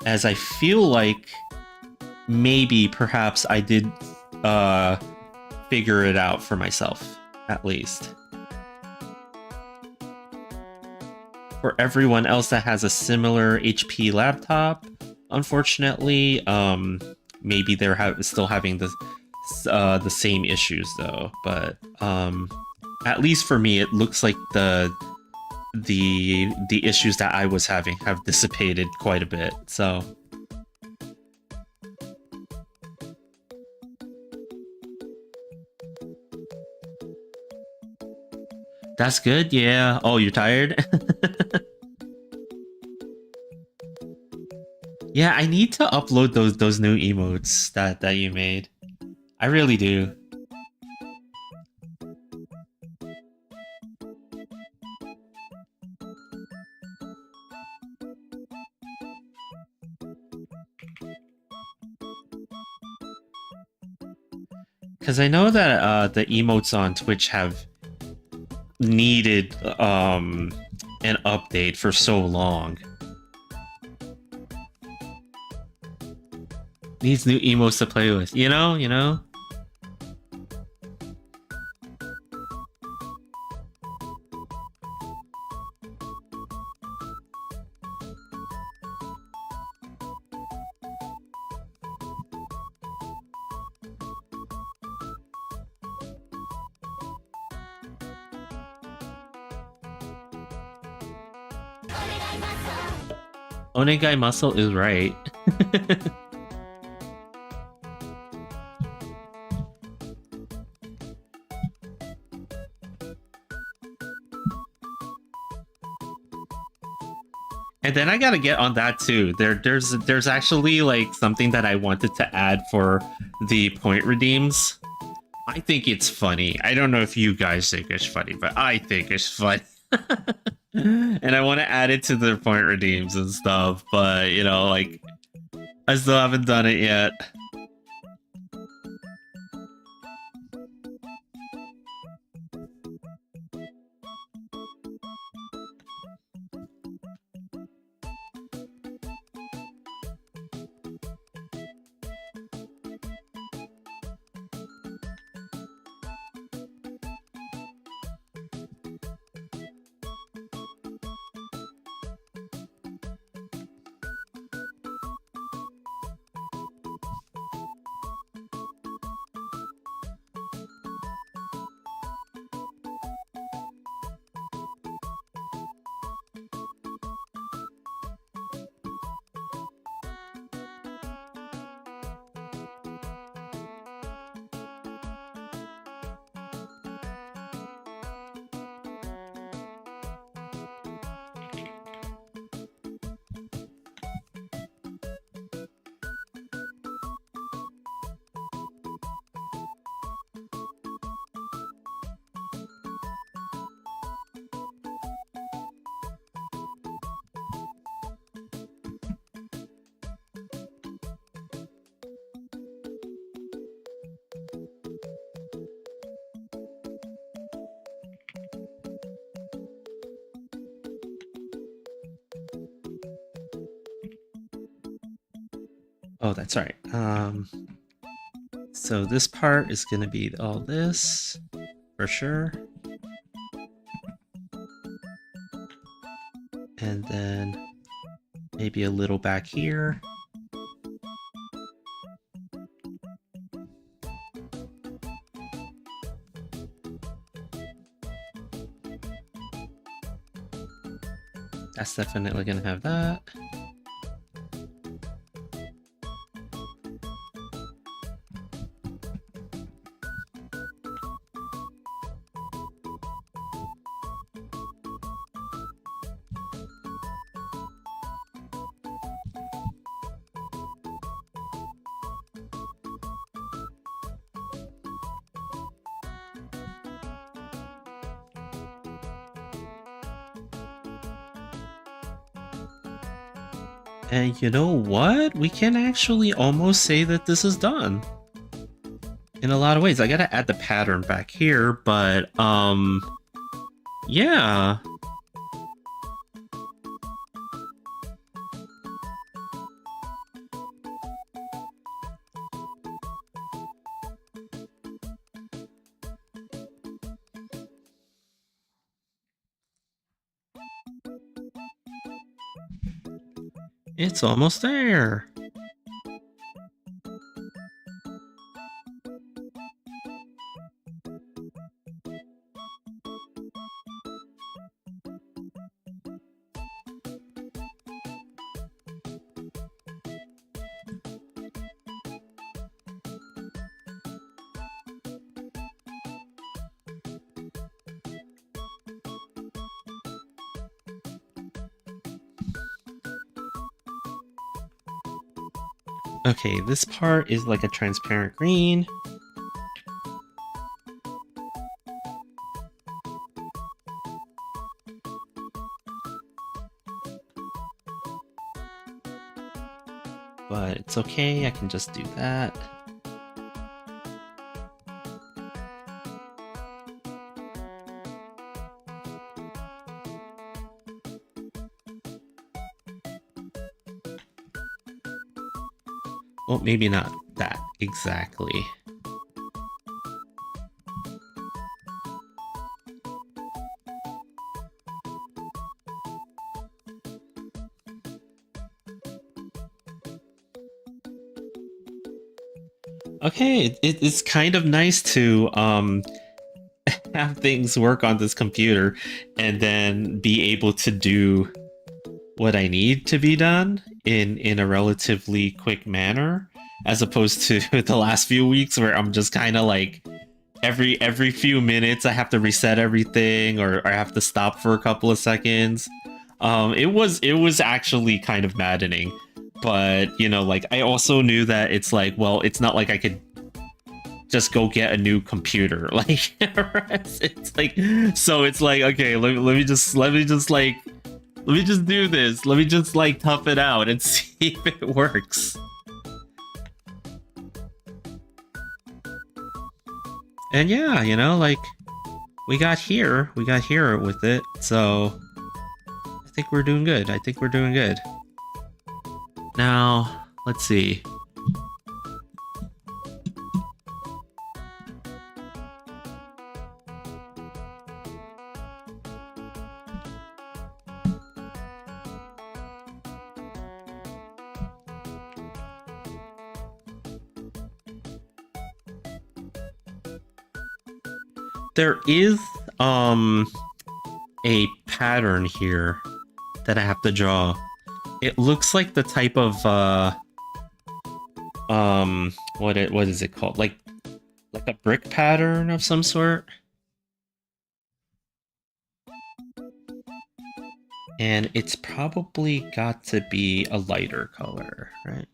as I feel like maybe perhaps I did figure it out for myself, at least. For everyone else that has a similar HP laptop, unfortunately, maybe they're still having the same issues though. But at least for me, it looks like the issues that I was having have dissipated quite a bit. So. That's good, yeah. Oh, you're tired? Yeah, I need to upload those new emotes that you made. I really do. Because I know that the emotes on Twitch have needed an update for so long. Needs new emotes to play with, you know? Onegai muscle is right. And then I gotta get on that too. There's actually like something that I wanted to add for the point redeems. I think it's funny. I don't know if you guys think it's funny, but I think it's funny. And I want to add it to the point redeems and stuff, but you know, like, I still haven't done it yet. Oh, that's right. So this part is going to be all this, for sure. And then maybe a little back here. That's definitely going to have that. And you know what? We can actually almost say that this is done. In a lot of ways. I gotta add the pattern back here, but, yeah. It's almost there. Okay, this part is like a transparent green. But it's okay, I can just do that. Well, maybe not that exactly. Okay, it's kind of nice to have things work on this computer and then be able to do what I need to be done in a relatively quick manner, as opposed to the last few weeks where I'm just kind of like every few minutes I have to reset everything, or I have to stop for a couple of seconds. It was actually kind of maddening, but you know, like I also knew that it's like, well, it's not like I could just go get a new computer, like it's like, so it's like, okay, let me just do this. Let me just like tough it out and see if it works. And yeah, you know, like we got here with it, so I think we're doing good. Now, let's see. There is a pattern here that I have to draw. It looks like the type of what is it called? Like a brick pattern of some sort. And it's probably got to be a lighter color, right?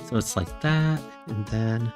So it's like that, and then...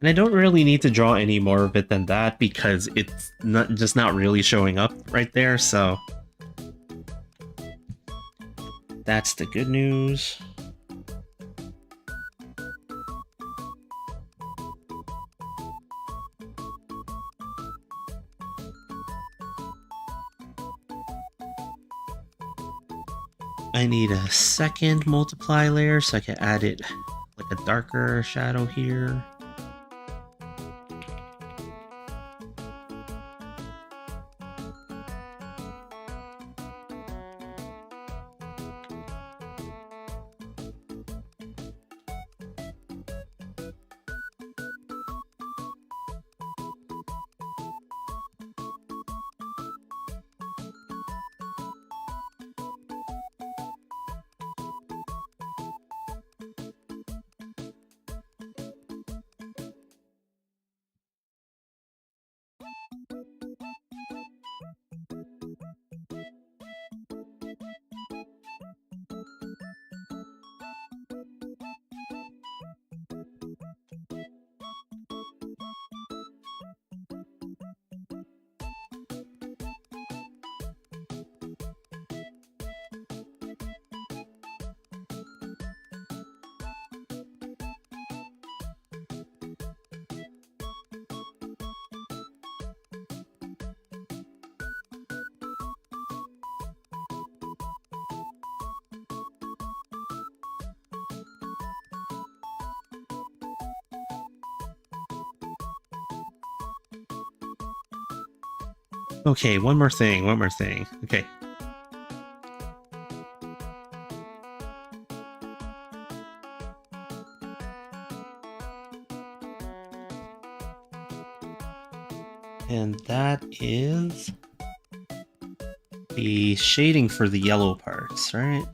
And I don't really need to draw any more of it than that because it's not really showing up right there, so... That's the good news. I need a second multiply layer so I can add it like a darker shadow here. Okay, one more thing. Okay. And that is the shading for the yellow parts, right?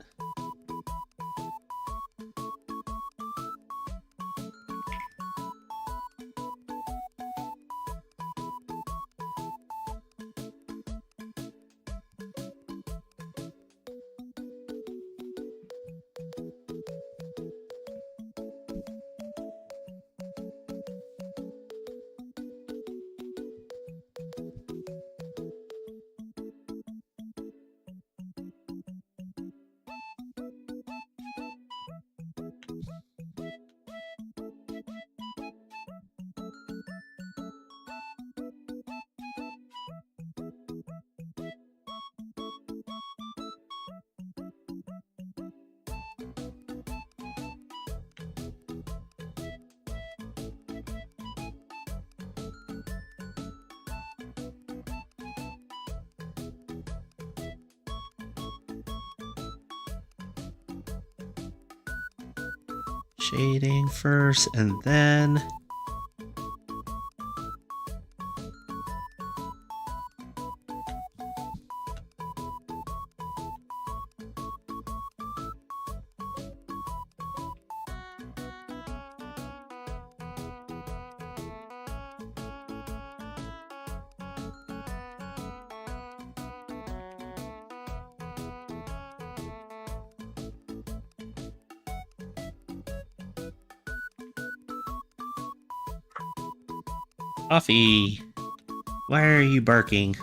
Shading first, and then Coffee. Why are you barking?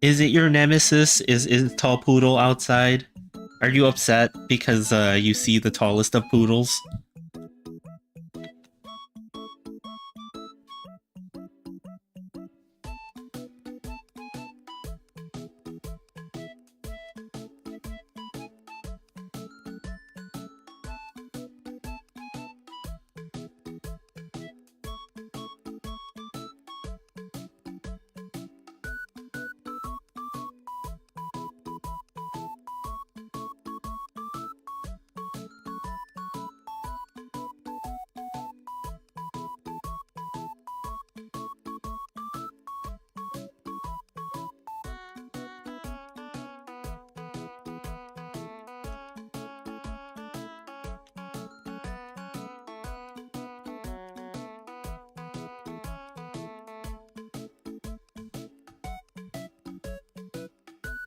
Is it your nemesis? Is Tall Poodle outside? Are you upset because you see the tallest of poodles?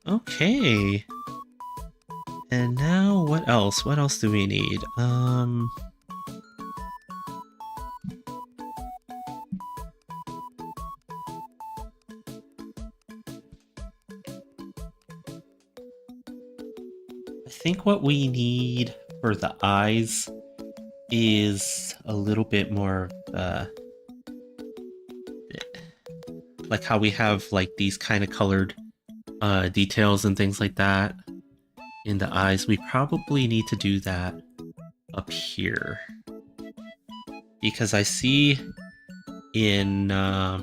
Okay. And now what else? What else do we need? I think what we need for the eyes is a little bit more like how we have like these kind of colored details and things like that in the eyes. We probably need to do that up here, because I see in the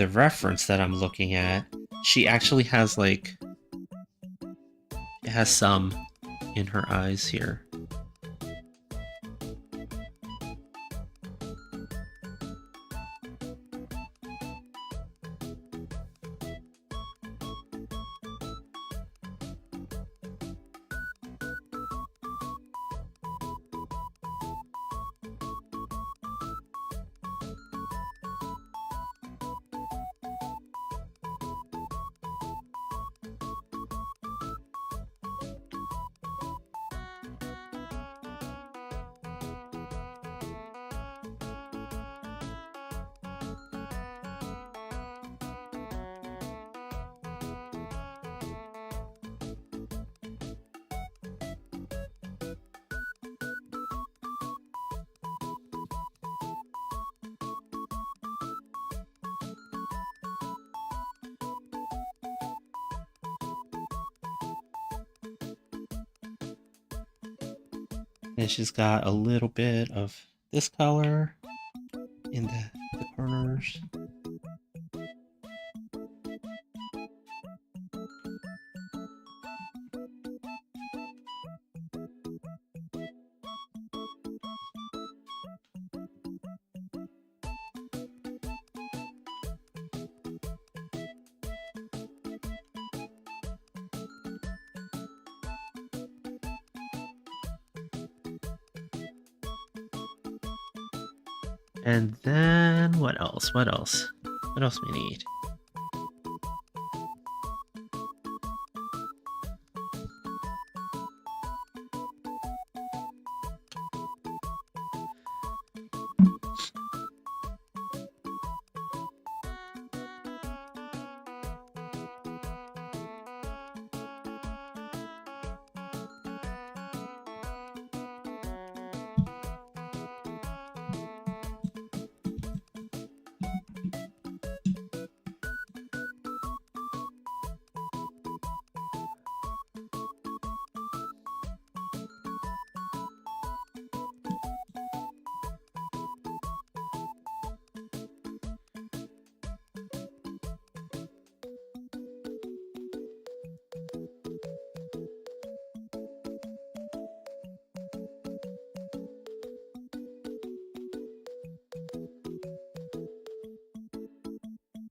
reference that I'm looking at, she actually has like, it has some in her eyes here. And she's got a little bit of this color in the corners. And then what else? What else? What else we need?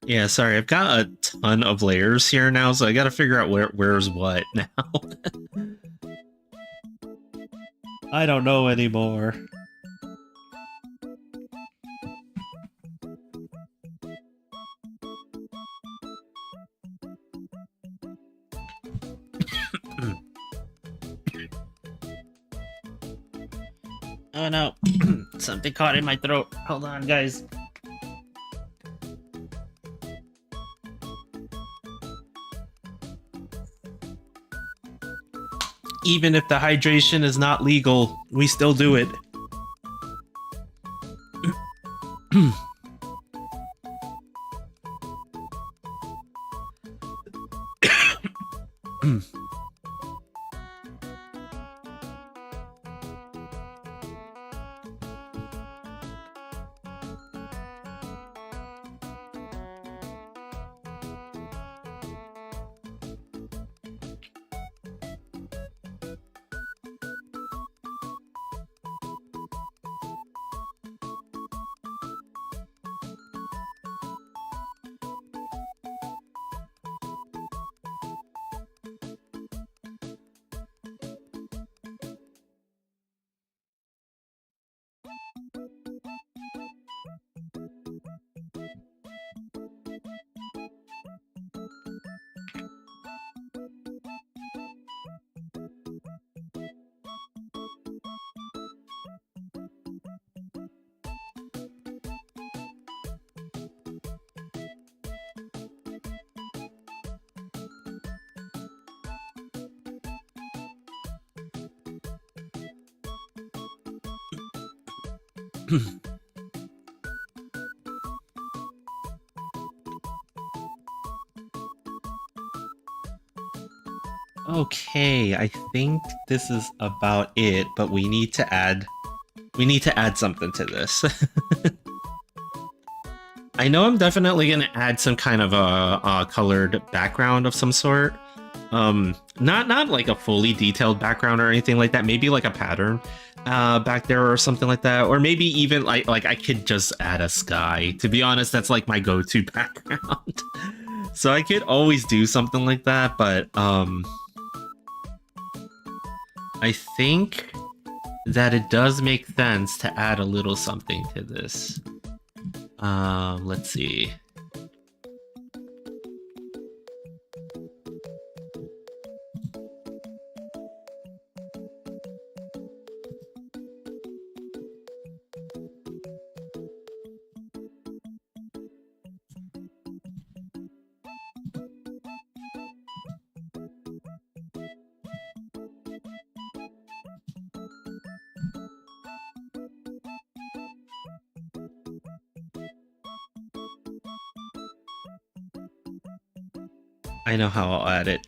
Yeah, sorry, I've got a ton of layers here now, so I gotta figure out where's what now. I don't know anymore. Oh no, something caught in my throat. Hold on, guys. Even if the hydration is not legal, we still do it. Okay, I think this is about it, but we need to add something to this. I know I'm definitely gonna add some kind of a colored background of some sort. Not like a fully detailed background or anything like that. Maybe like a pattern back there or something like that. Or maybe even like I could just add a sky. To be honest, that's like my go-to background. So I could always do something like that, but I think that it does make sense to add a little something to this. Let's see. I know how I'll add it.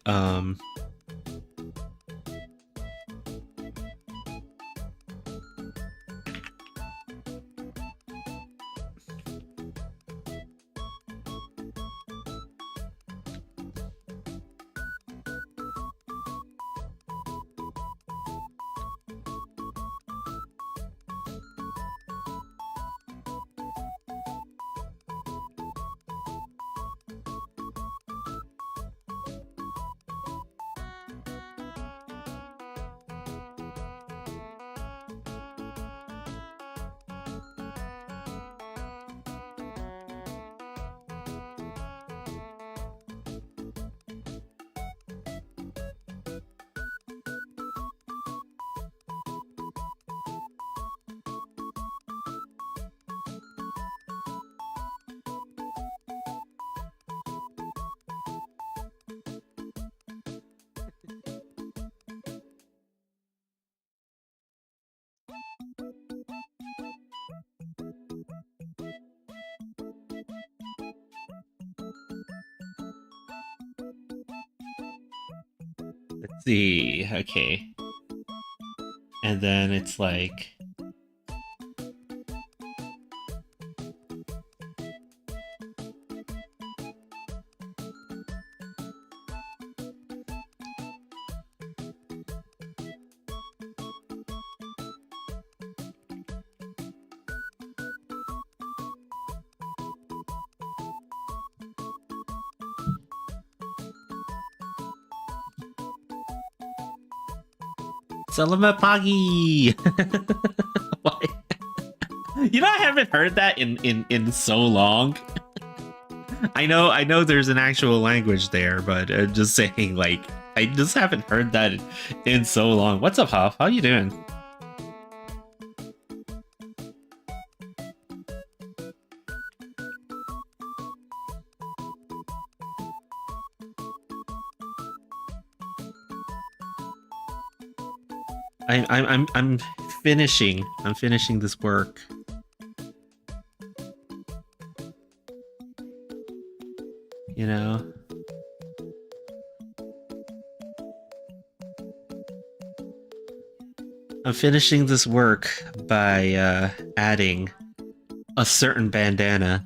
Let's see. Okay. And then it's like Salamat Pagi. Why? You know, I haven't heard that in so long. I know there's an actual language there, but just saying, like, I just haven't heard that in so long. What's up, Huff? How you doing? I'm finishing. I'm finishing this work. You know? I'm finishing this work by adding a certain bandana.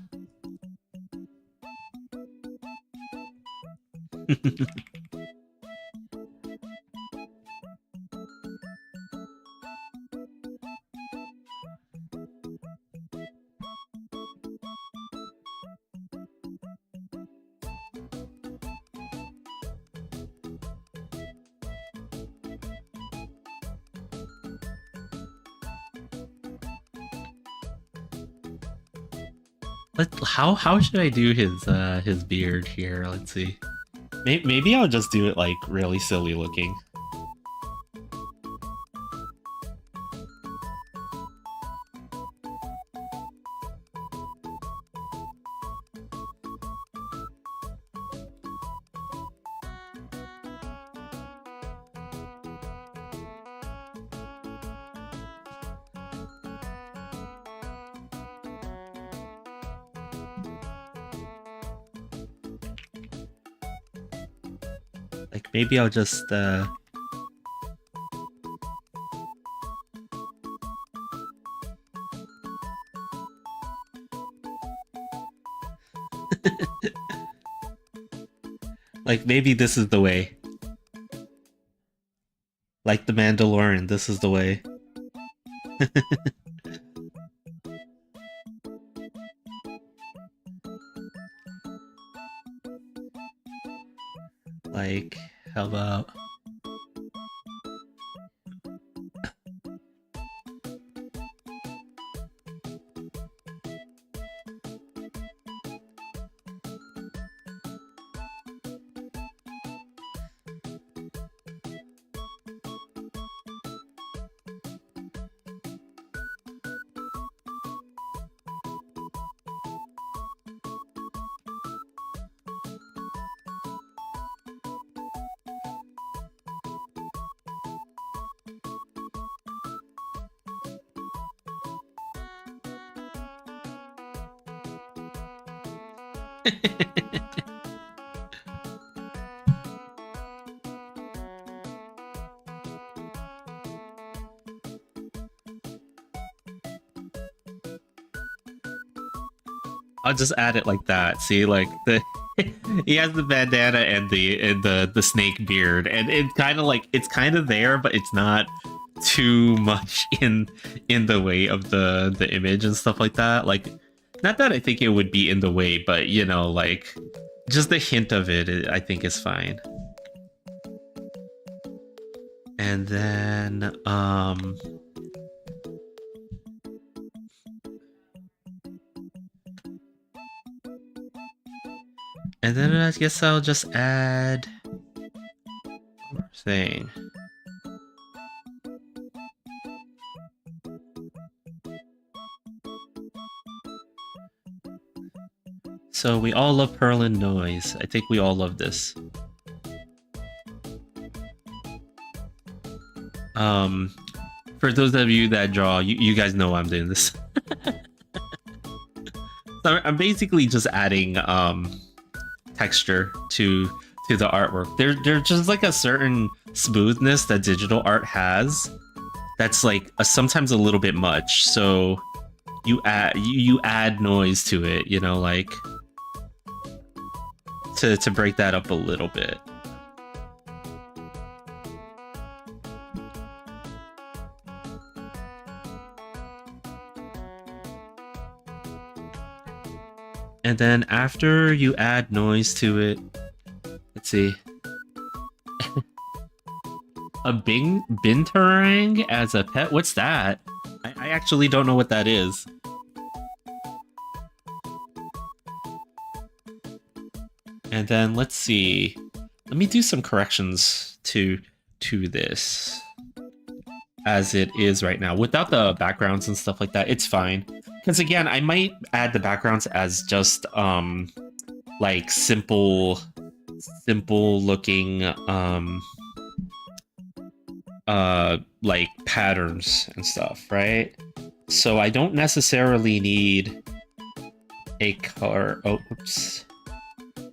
How should I do his beard here? Let's see. Maybe I'll just do it like really silly looking. Like, maybe I'll just, like, maybe this is the way. Like the Mandalorian, this is the way. Like, how about... I'll just add it like that. See, like the he has the bandana and the snake beard, and it's kind of like it's kind of there, but it's not too much in the way of the image and stuff like that. Like, not that I think it would be in the way, but you know, like just the hint of it, I think is fine. And then and then I guess I'll just add one more thing. So we all love Perlin noise. I think we all love this. For those of you that draw, you guys know I'm doing this. So I'm basically just adding texture to the artwork. There's just like a certain smoothness that digital art has that's like sometimes a little bit much. So you add noise to it, you know, like to break that up a little bit. And then after you add noise to it, let's see. A binturang as a pet? What's that? I actually don't know what that is. And then let's see. Let me do some corrections to this as it is right now. Without the backgrounds and stuff like that, it's fine. Because again, I might add the backgrounds as just like simple looking like patterns and stuff, right? So I don't necessarily need a color. Oh, oops.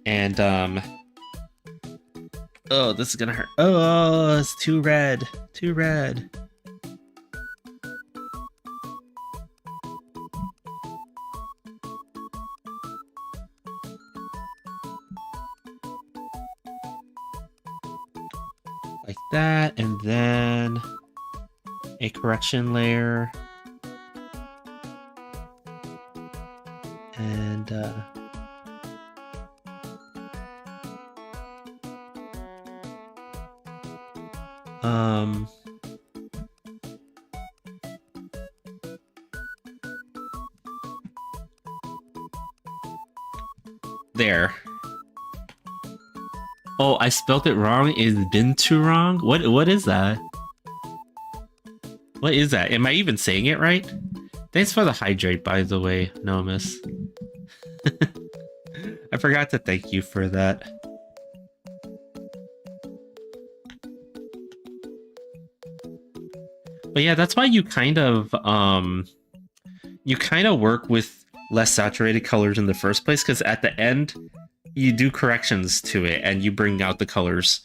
And oh, this is gonna hurt. Oh, it's too red. Too red. Like that, and then a correction layer. And there. Oh, I spelled it wrong. Is been too wrong? What is that? What is that? Am I even saying it right? Thanks for the hydrate, by the way, Nomus. I forgot to thank you for that. But yeah, that's why you kind of work with less saturated colors in the first place, because at the end you do corrections to it and you bring out the colors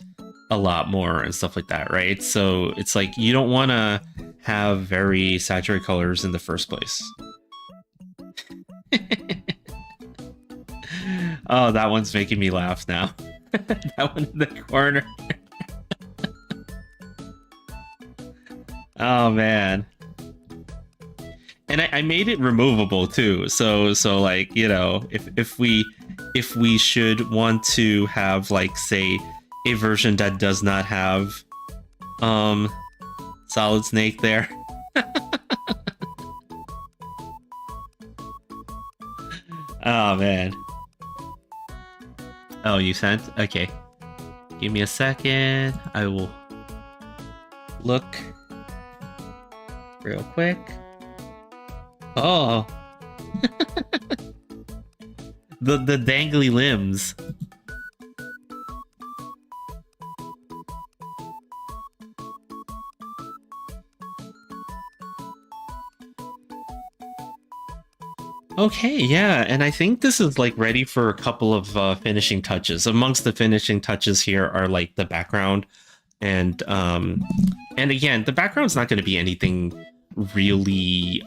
a lot more and stuff like that, right? So it's like you don't want to have very saturated colors in the first place. Oh, that one's making me laugh now. That one in the corner. Oh man. And I made it removable too. So like, you know, if we should want to have like say a version that does not have Solid Snake there. Oh man. Oh, you sent? Okay. Give me a second. I will look real quick. Oh. the dangly limbs. Okay, yeah, and I think this is like ready for a couple of finishing touches. Amongst the finishing touches here are like the background, and again, the background's not going to be anything really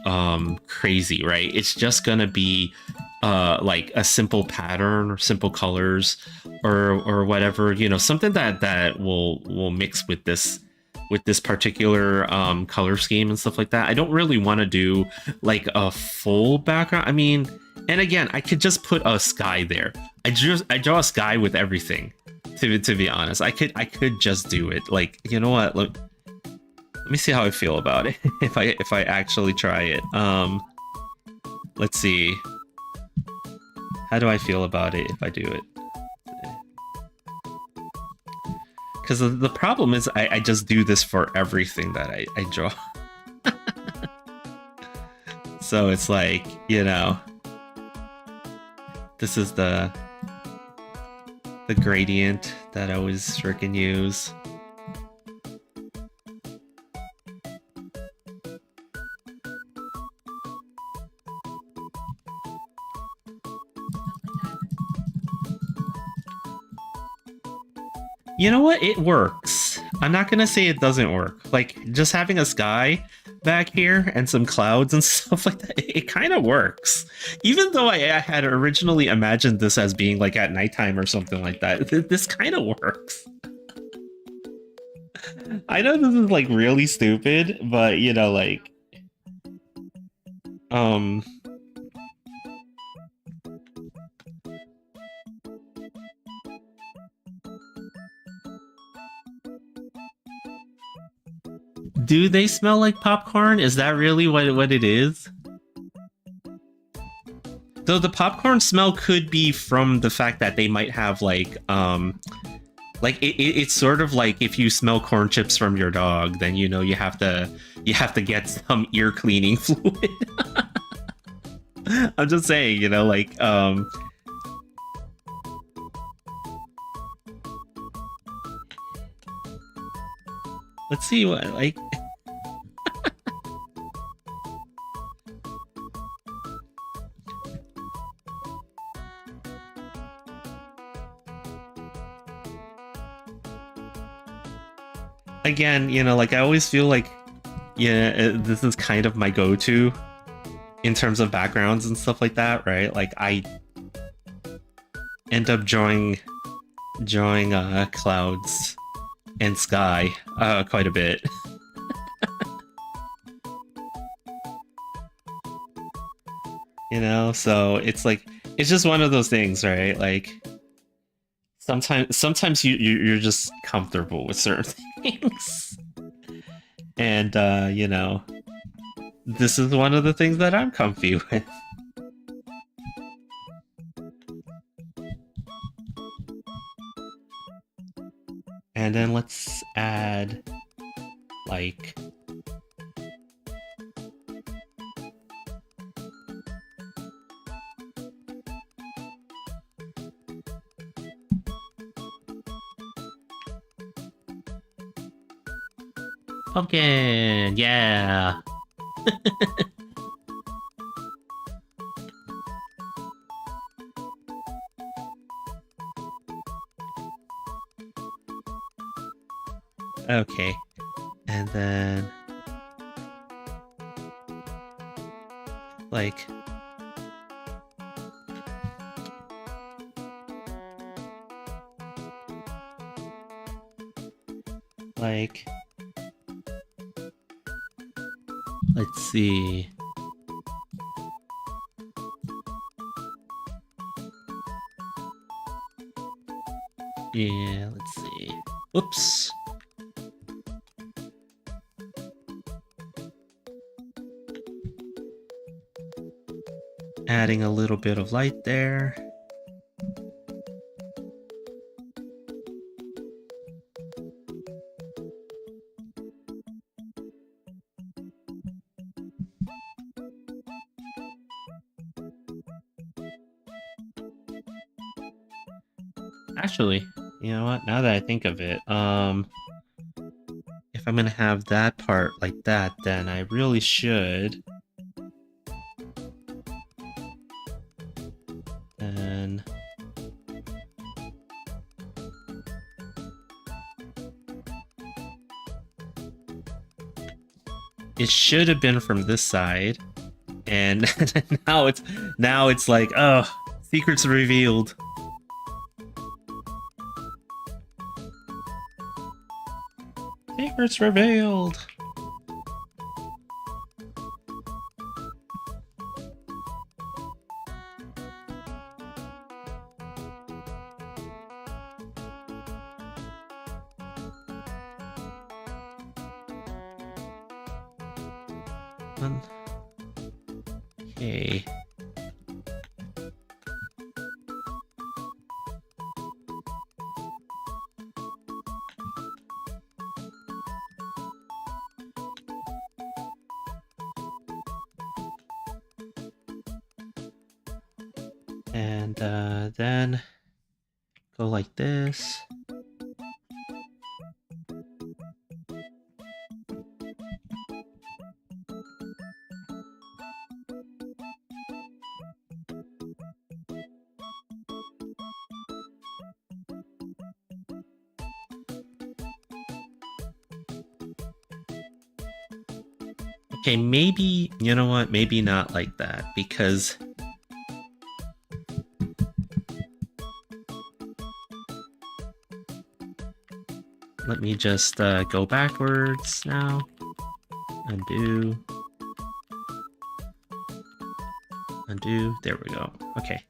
crazy, right? It's just going to be like a simple pattern or simple colors or whatever, you know, something that will mix with this particular color scheme and stuff like that. I don't really want to do like a full background. I mean, and again, I could just put a sky there. I draw a sky with everything. To be honest, I could just do it. Like, you know what? Look, let me see how I feel about it. if I actually try it. Let's see. How do I feel about it if I do it? Because the problem is I just do this for everything that I draw. So it's like, you know, this is the gradient that I always freaking use. You know what? It works. I'm not gonna say it doesn't work. Like, just having a sky back here and some clouds and stuff like that, it kind of works. Even though I had originally imagined this as being like at nighttime or something like that, this kind of works. I know this is like really stupid, but you know, like, do they smell like popcorn? Is that really what it is? Though the popcorn smell could be from the fact that they might have like it's sort of like if you smell corn chips from your dog, then you know you have to get some ear cleaning fluid. I'm just saying, you know, like let's see what like. Again, you know, like I always feel like, yeah, this is kind of my go-to in terms of backgrounds and stuff like that, right? Like I end up drawing clouds and sky quite a bit. You know, so it's like it's just one of those things, right? Like sometimes you're just comfortable with certain things. And you know, this is one of the things that I'm comfy with. And then let's add like pumpkin, yeah. Okay. And then... like... like... let's see... yeah, let's see. Oops. Adding a little bit of light there. Actually, you know what? Now that I think of it, if I'm gonna have that part like that, then I really should. And it should have been from this side, and now it's like, oh, secrets revealed. Secrets revealed. Okay. And then go like this. Okay, maybe, you know what? Maybe not like that, because let me just go backwards now. Undo. Undo. There we go. Okay.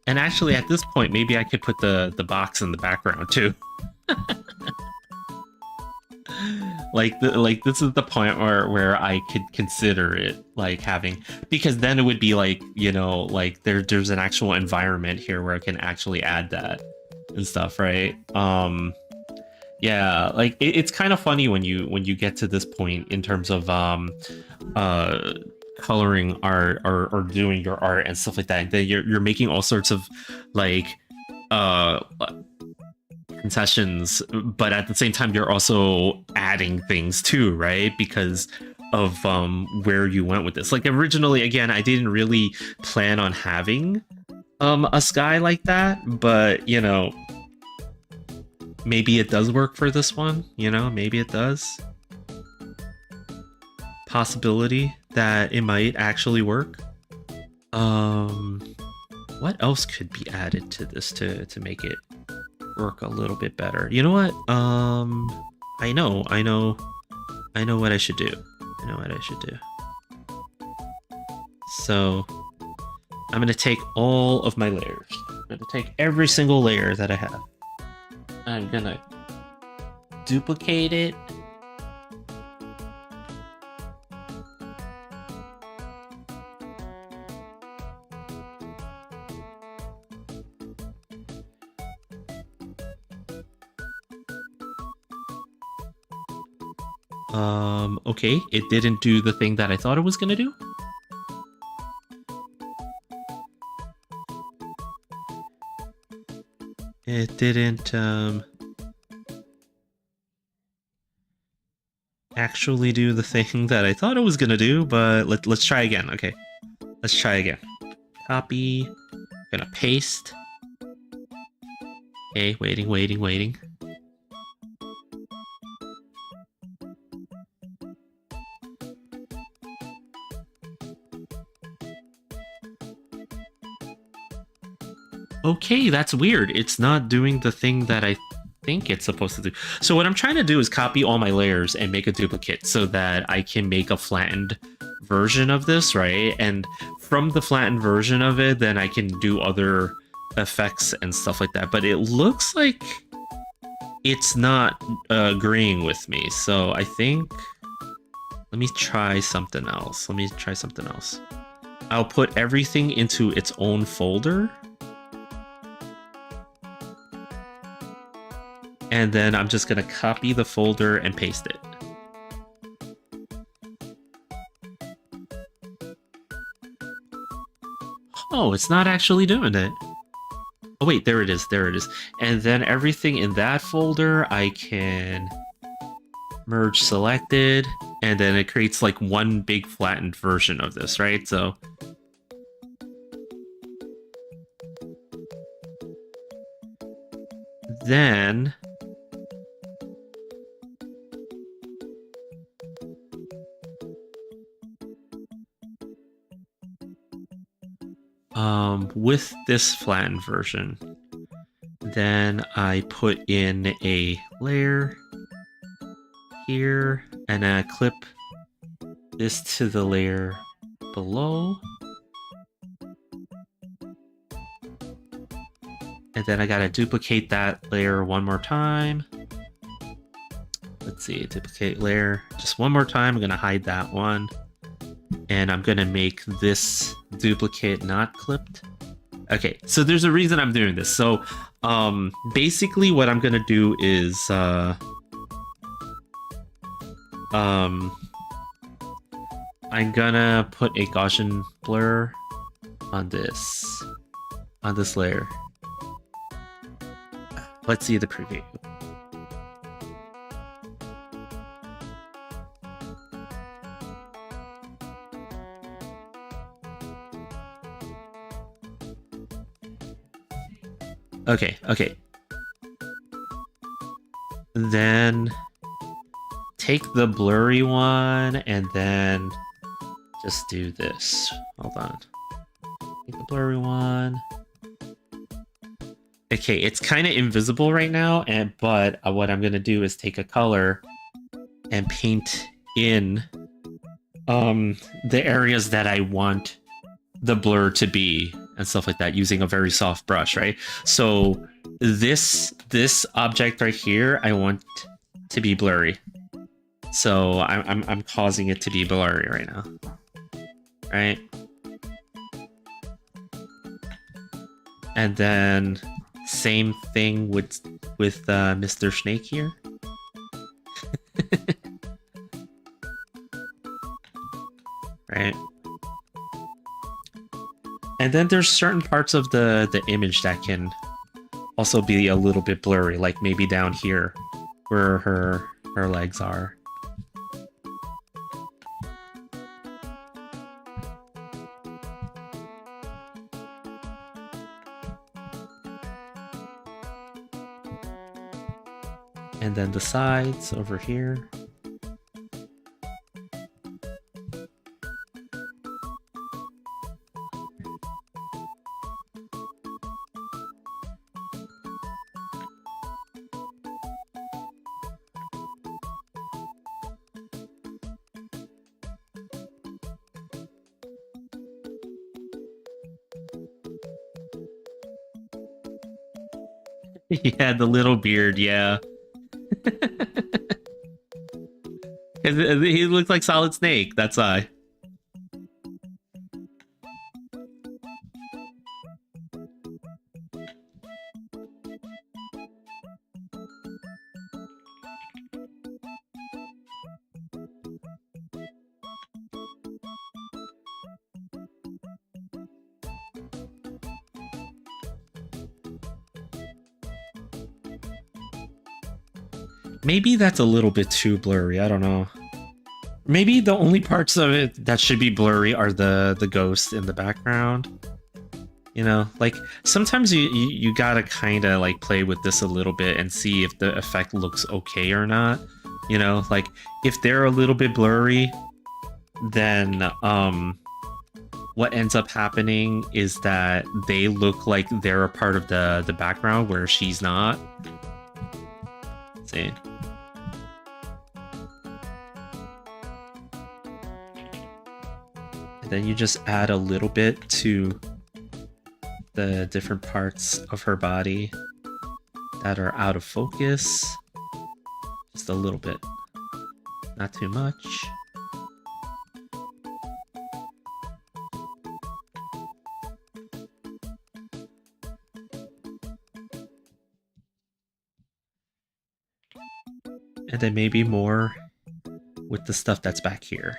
And actually, at this point, maybe I could put the box in the background too. like this is the point where I could consider it like having, because then it would be like, you know, like there's an actual environment here where I can actually add that and stuff, right? Yeah, like it's kind of funny when you get to this point in terms of coloring art or doing your art and stuff like that. Then you're making all sorts of like concessions, but at the same time you're also adding things too, right? Because of where you went with this. Like originally, again, I didn't really plan on having a sky like that, but you know, maybe it does work for this one, you know, maybe it does. Possibility that it might actually work. What else could be added to this to make it work a little bit better? You know what? I know what I should do. I know what I should do. So I'm gonna take all of my layers. I'm gonna take every single layer that I have. I'm gonna duplicate it. Okay, it didn't do the thing that I thought it was gonna do. It didn't actually do the thing that I thought it was gonna do, but let's try again. Okay, let's try again. Copy. Gonna paste. Okay, waiting. Okay, that's weird. It's not doing the thing that I think it's supposed to do. So what I'm trying to do is copy all my layers and make a duplicate so that I can make a flattened version of this, right? And from the flattened version of it, then I can do other effects and stuff like that. But it looks like it's not agreeing with me. So I think... let me try something else. I'll put everything into its own folder. And then I'm just gonna copy the folder and paste it. Oh, it's not actually doing it. Oh wait, there it is. And then everything in that folder, I can merge selected, and then it creates like one big flattened version of this, right? So then with this flattened version, then I put in a layer here, and I clip this to the layer below. And then I gotta duplicate that layer one more time. Let's see, duplicate layer just one more time. I'm gonna hide that one. And I'm gonna make this duplicate not clipped. Okay, so there's a reason I'm doing this. So basically what I'm gonna do is I'm gonna put a Gaussian blur on this layer. Let's see the preview. Okay. Then take the blurry one and then just do this. Hold on. Take the blurry one. Okay, it's kind of invisible right now, but what I'm gonna do is take a color and paint in the areas that I want the blur to be and stuff like that using a very soft brush, right? So this object right here, I want to be blurry. So I'm causing it to be blurry right now, right? And then same thing with Mr. Snake here. Right? And then there's certain parts of the image that can also be a little bit blurry, like maybe down here where her legs are. And then the sides over here. Yeah, the little beard, yeah. He looks like Solid Snake, that's why. maybe that's a little bit too blurry. I don't know. Maybe the only parts of it that should be blurry are the ghost in the background. You know, like sometimes you gotta kind of like play with this a little bit and see if the effect looks okay or not. You know, like if they're a little bit blurry, then what ends up happening is that they look like they're a part of the background where she's not. Let's see. And then you just add a little bit to the different parts of her body that are out of focus. Just a little bit. Not too much. And then maybe more with the stuff that's back here.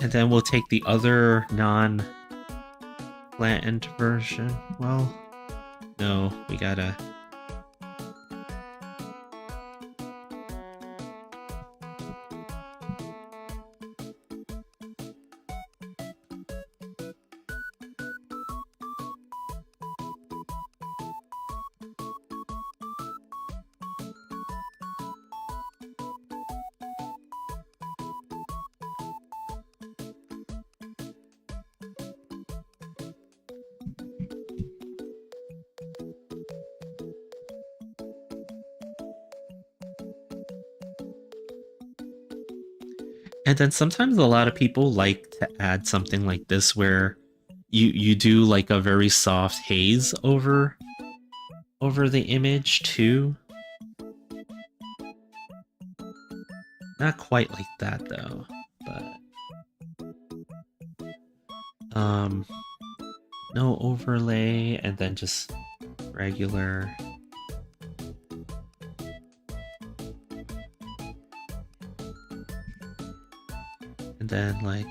And then we'll take the other non-flattened version. Well, no, we gotta... And then sometimes a lot of people like to add something like this where you do like a very soft haze over the image too. Not quite like that though, but no overlay and then just regular. And then like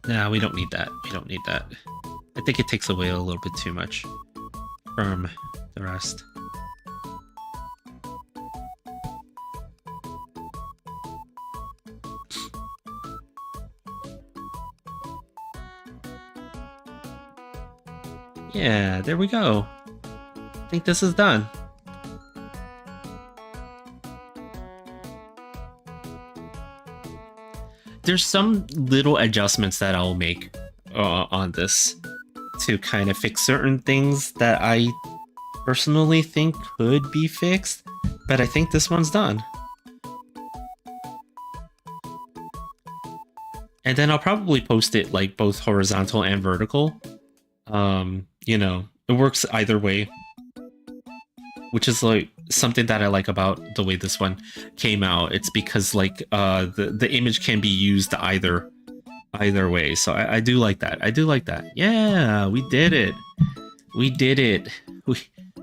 nah, we don't need that. We don't need that. I think it takes away a little bit too much from the rest. Yeah, there we go. I think this is done. There's some little adjustments that I'll make on this to kind of fix certain things that I personally think could be fixed, but I think this one's done. And then I'll probably post it like both horizontal and vertical. You know, it works either way, which is like something that I like about the way this one came out. It's because like the image can be used either way. So I do like that. I do like that. Yeah, we did it. We did it.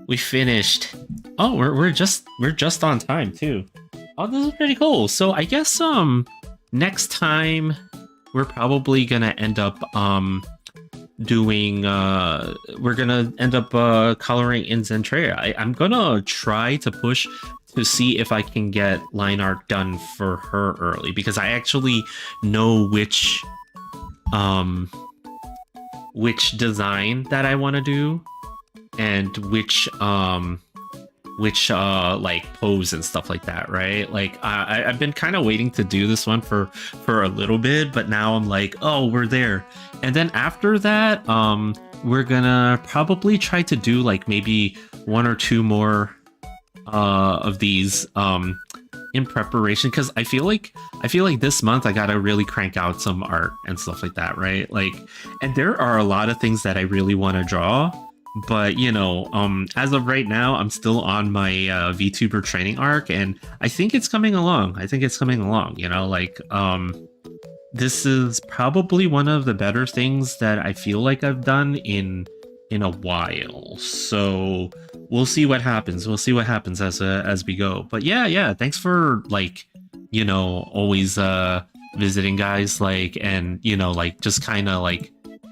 We finished. Oh, we're just on time too. Oh, this is pretty cool. So I guess next time we're probably gonna end up doing we're gonna end up coloring in Zentrea. I'm gonna try to push to see if I can get line art done for her early, because I actually know which design that I want to do and which like pose and stuff like that, right? Like I've been kind of waiting to do this one for a little bit, but now I'm like, oh, we're there. And then after that, we're gonna probably try to do like maybe one or two more of these in preparation, because I feel like this month I gotta really crank out some art and stuff like that, right? Like, and there are a lot of things that I really want to draw, but you know, as of right now, I'm still on my VTuber training arc, and I think it's coming along. You know, like this is probably one of the better things that I feel like I've done in a while. So we'll see what happens. As we go. But yeah, thanks for, like, you know, always visiting, guys, like, and you know, like, just kind of like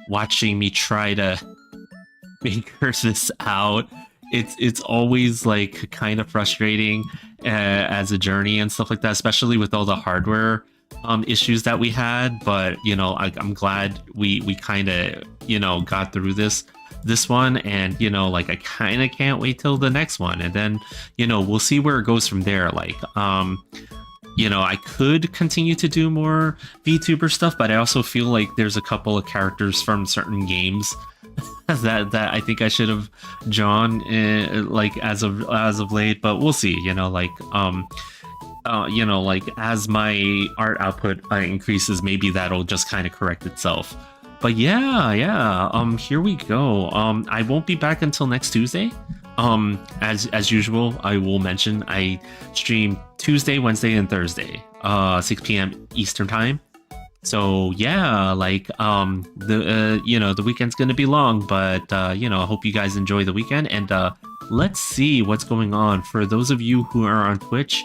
watching me try to figure this out. It's always like kind of frustrating as a journey and stuff like that, especially with all the hardware issues that we had. But you know, I'm glad we kind of, you know, got through this one, and you know, like, I kind of can't wait till the next one, and then, you know, we'll see where it goes from there. Like, you know, I could continue to do more VTuber stuff, but I also feel like there's a couple of characters from certain games that I think I should have drawn, like, as of late. But we'll see. You know, like, you know, like, as my art output increases, maybe that'll just kind of correct itself. But yeah, here we go. I won't be back until next Tuesday. As usual, I will mention I stream Tuesday, Wednesday, and Thursday, 6 p.m. Eastern time. So yeah, like, you know, the weekend's gonna be long, but you know, I hope you guys enjoy the weekend, and let's see what's going on. For those of you who are on Twitch,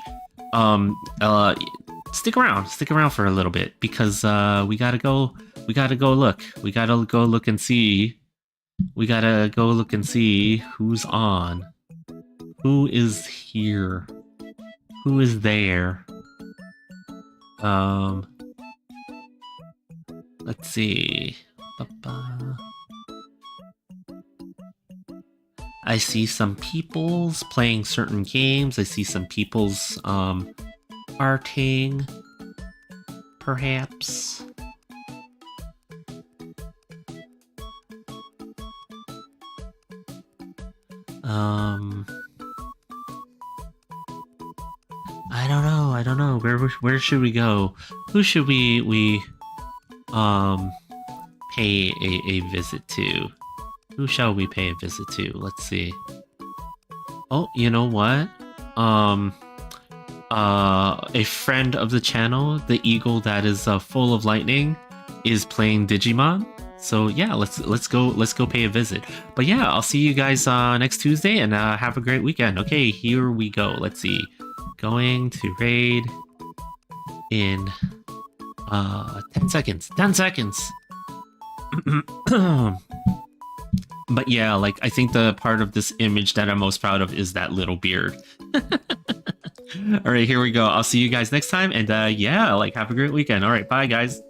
stick around for a little bit, because we gotta go look and see. We gotta go look and see who's on, who is here, who is there. Let's see. I see some people's playing certain games. I see some people's arting, perhaps. I don't know. Where should we go? Who should we pay a visit to? Who shall we pay a visit to? Let's see. Oh, you know what? A friend of the channel, the eagle that is full of lightning, is playing Digimon. So yeah, let's go pay a visit. But yeah, I'll see you guys next Tuesday, and have a great weekend. Okay, here we go. Let's see. Going to raid in 10 seconds. 10 seconds. But yeah, like, I think the part of this image that I'm most proud of is that little beard. All right, here we go. I'll see you guys next time, and yeah, like, have a great weekend. All right, bye guys.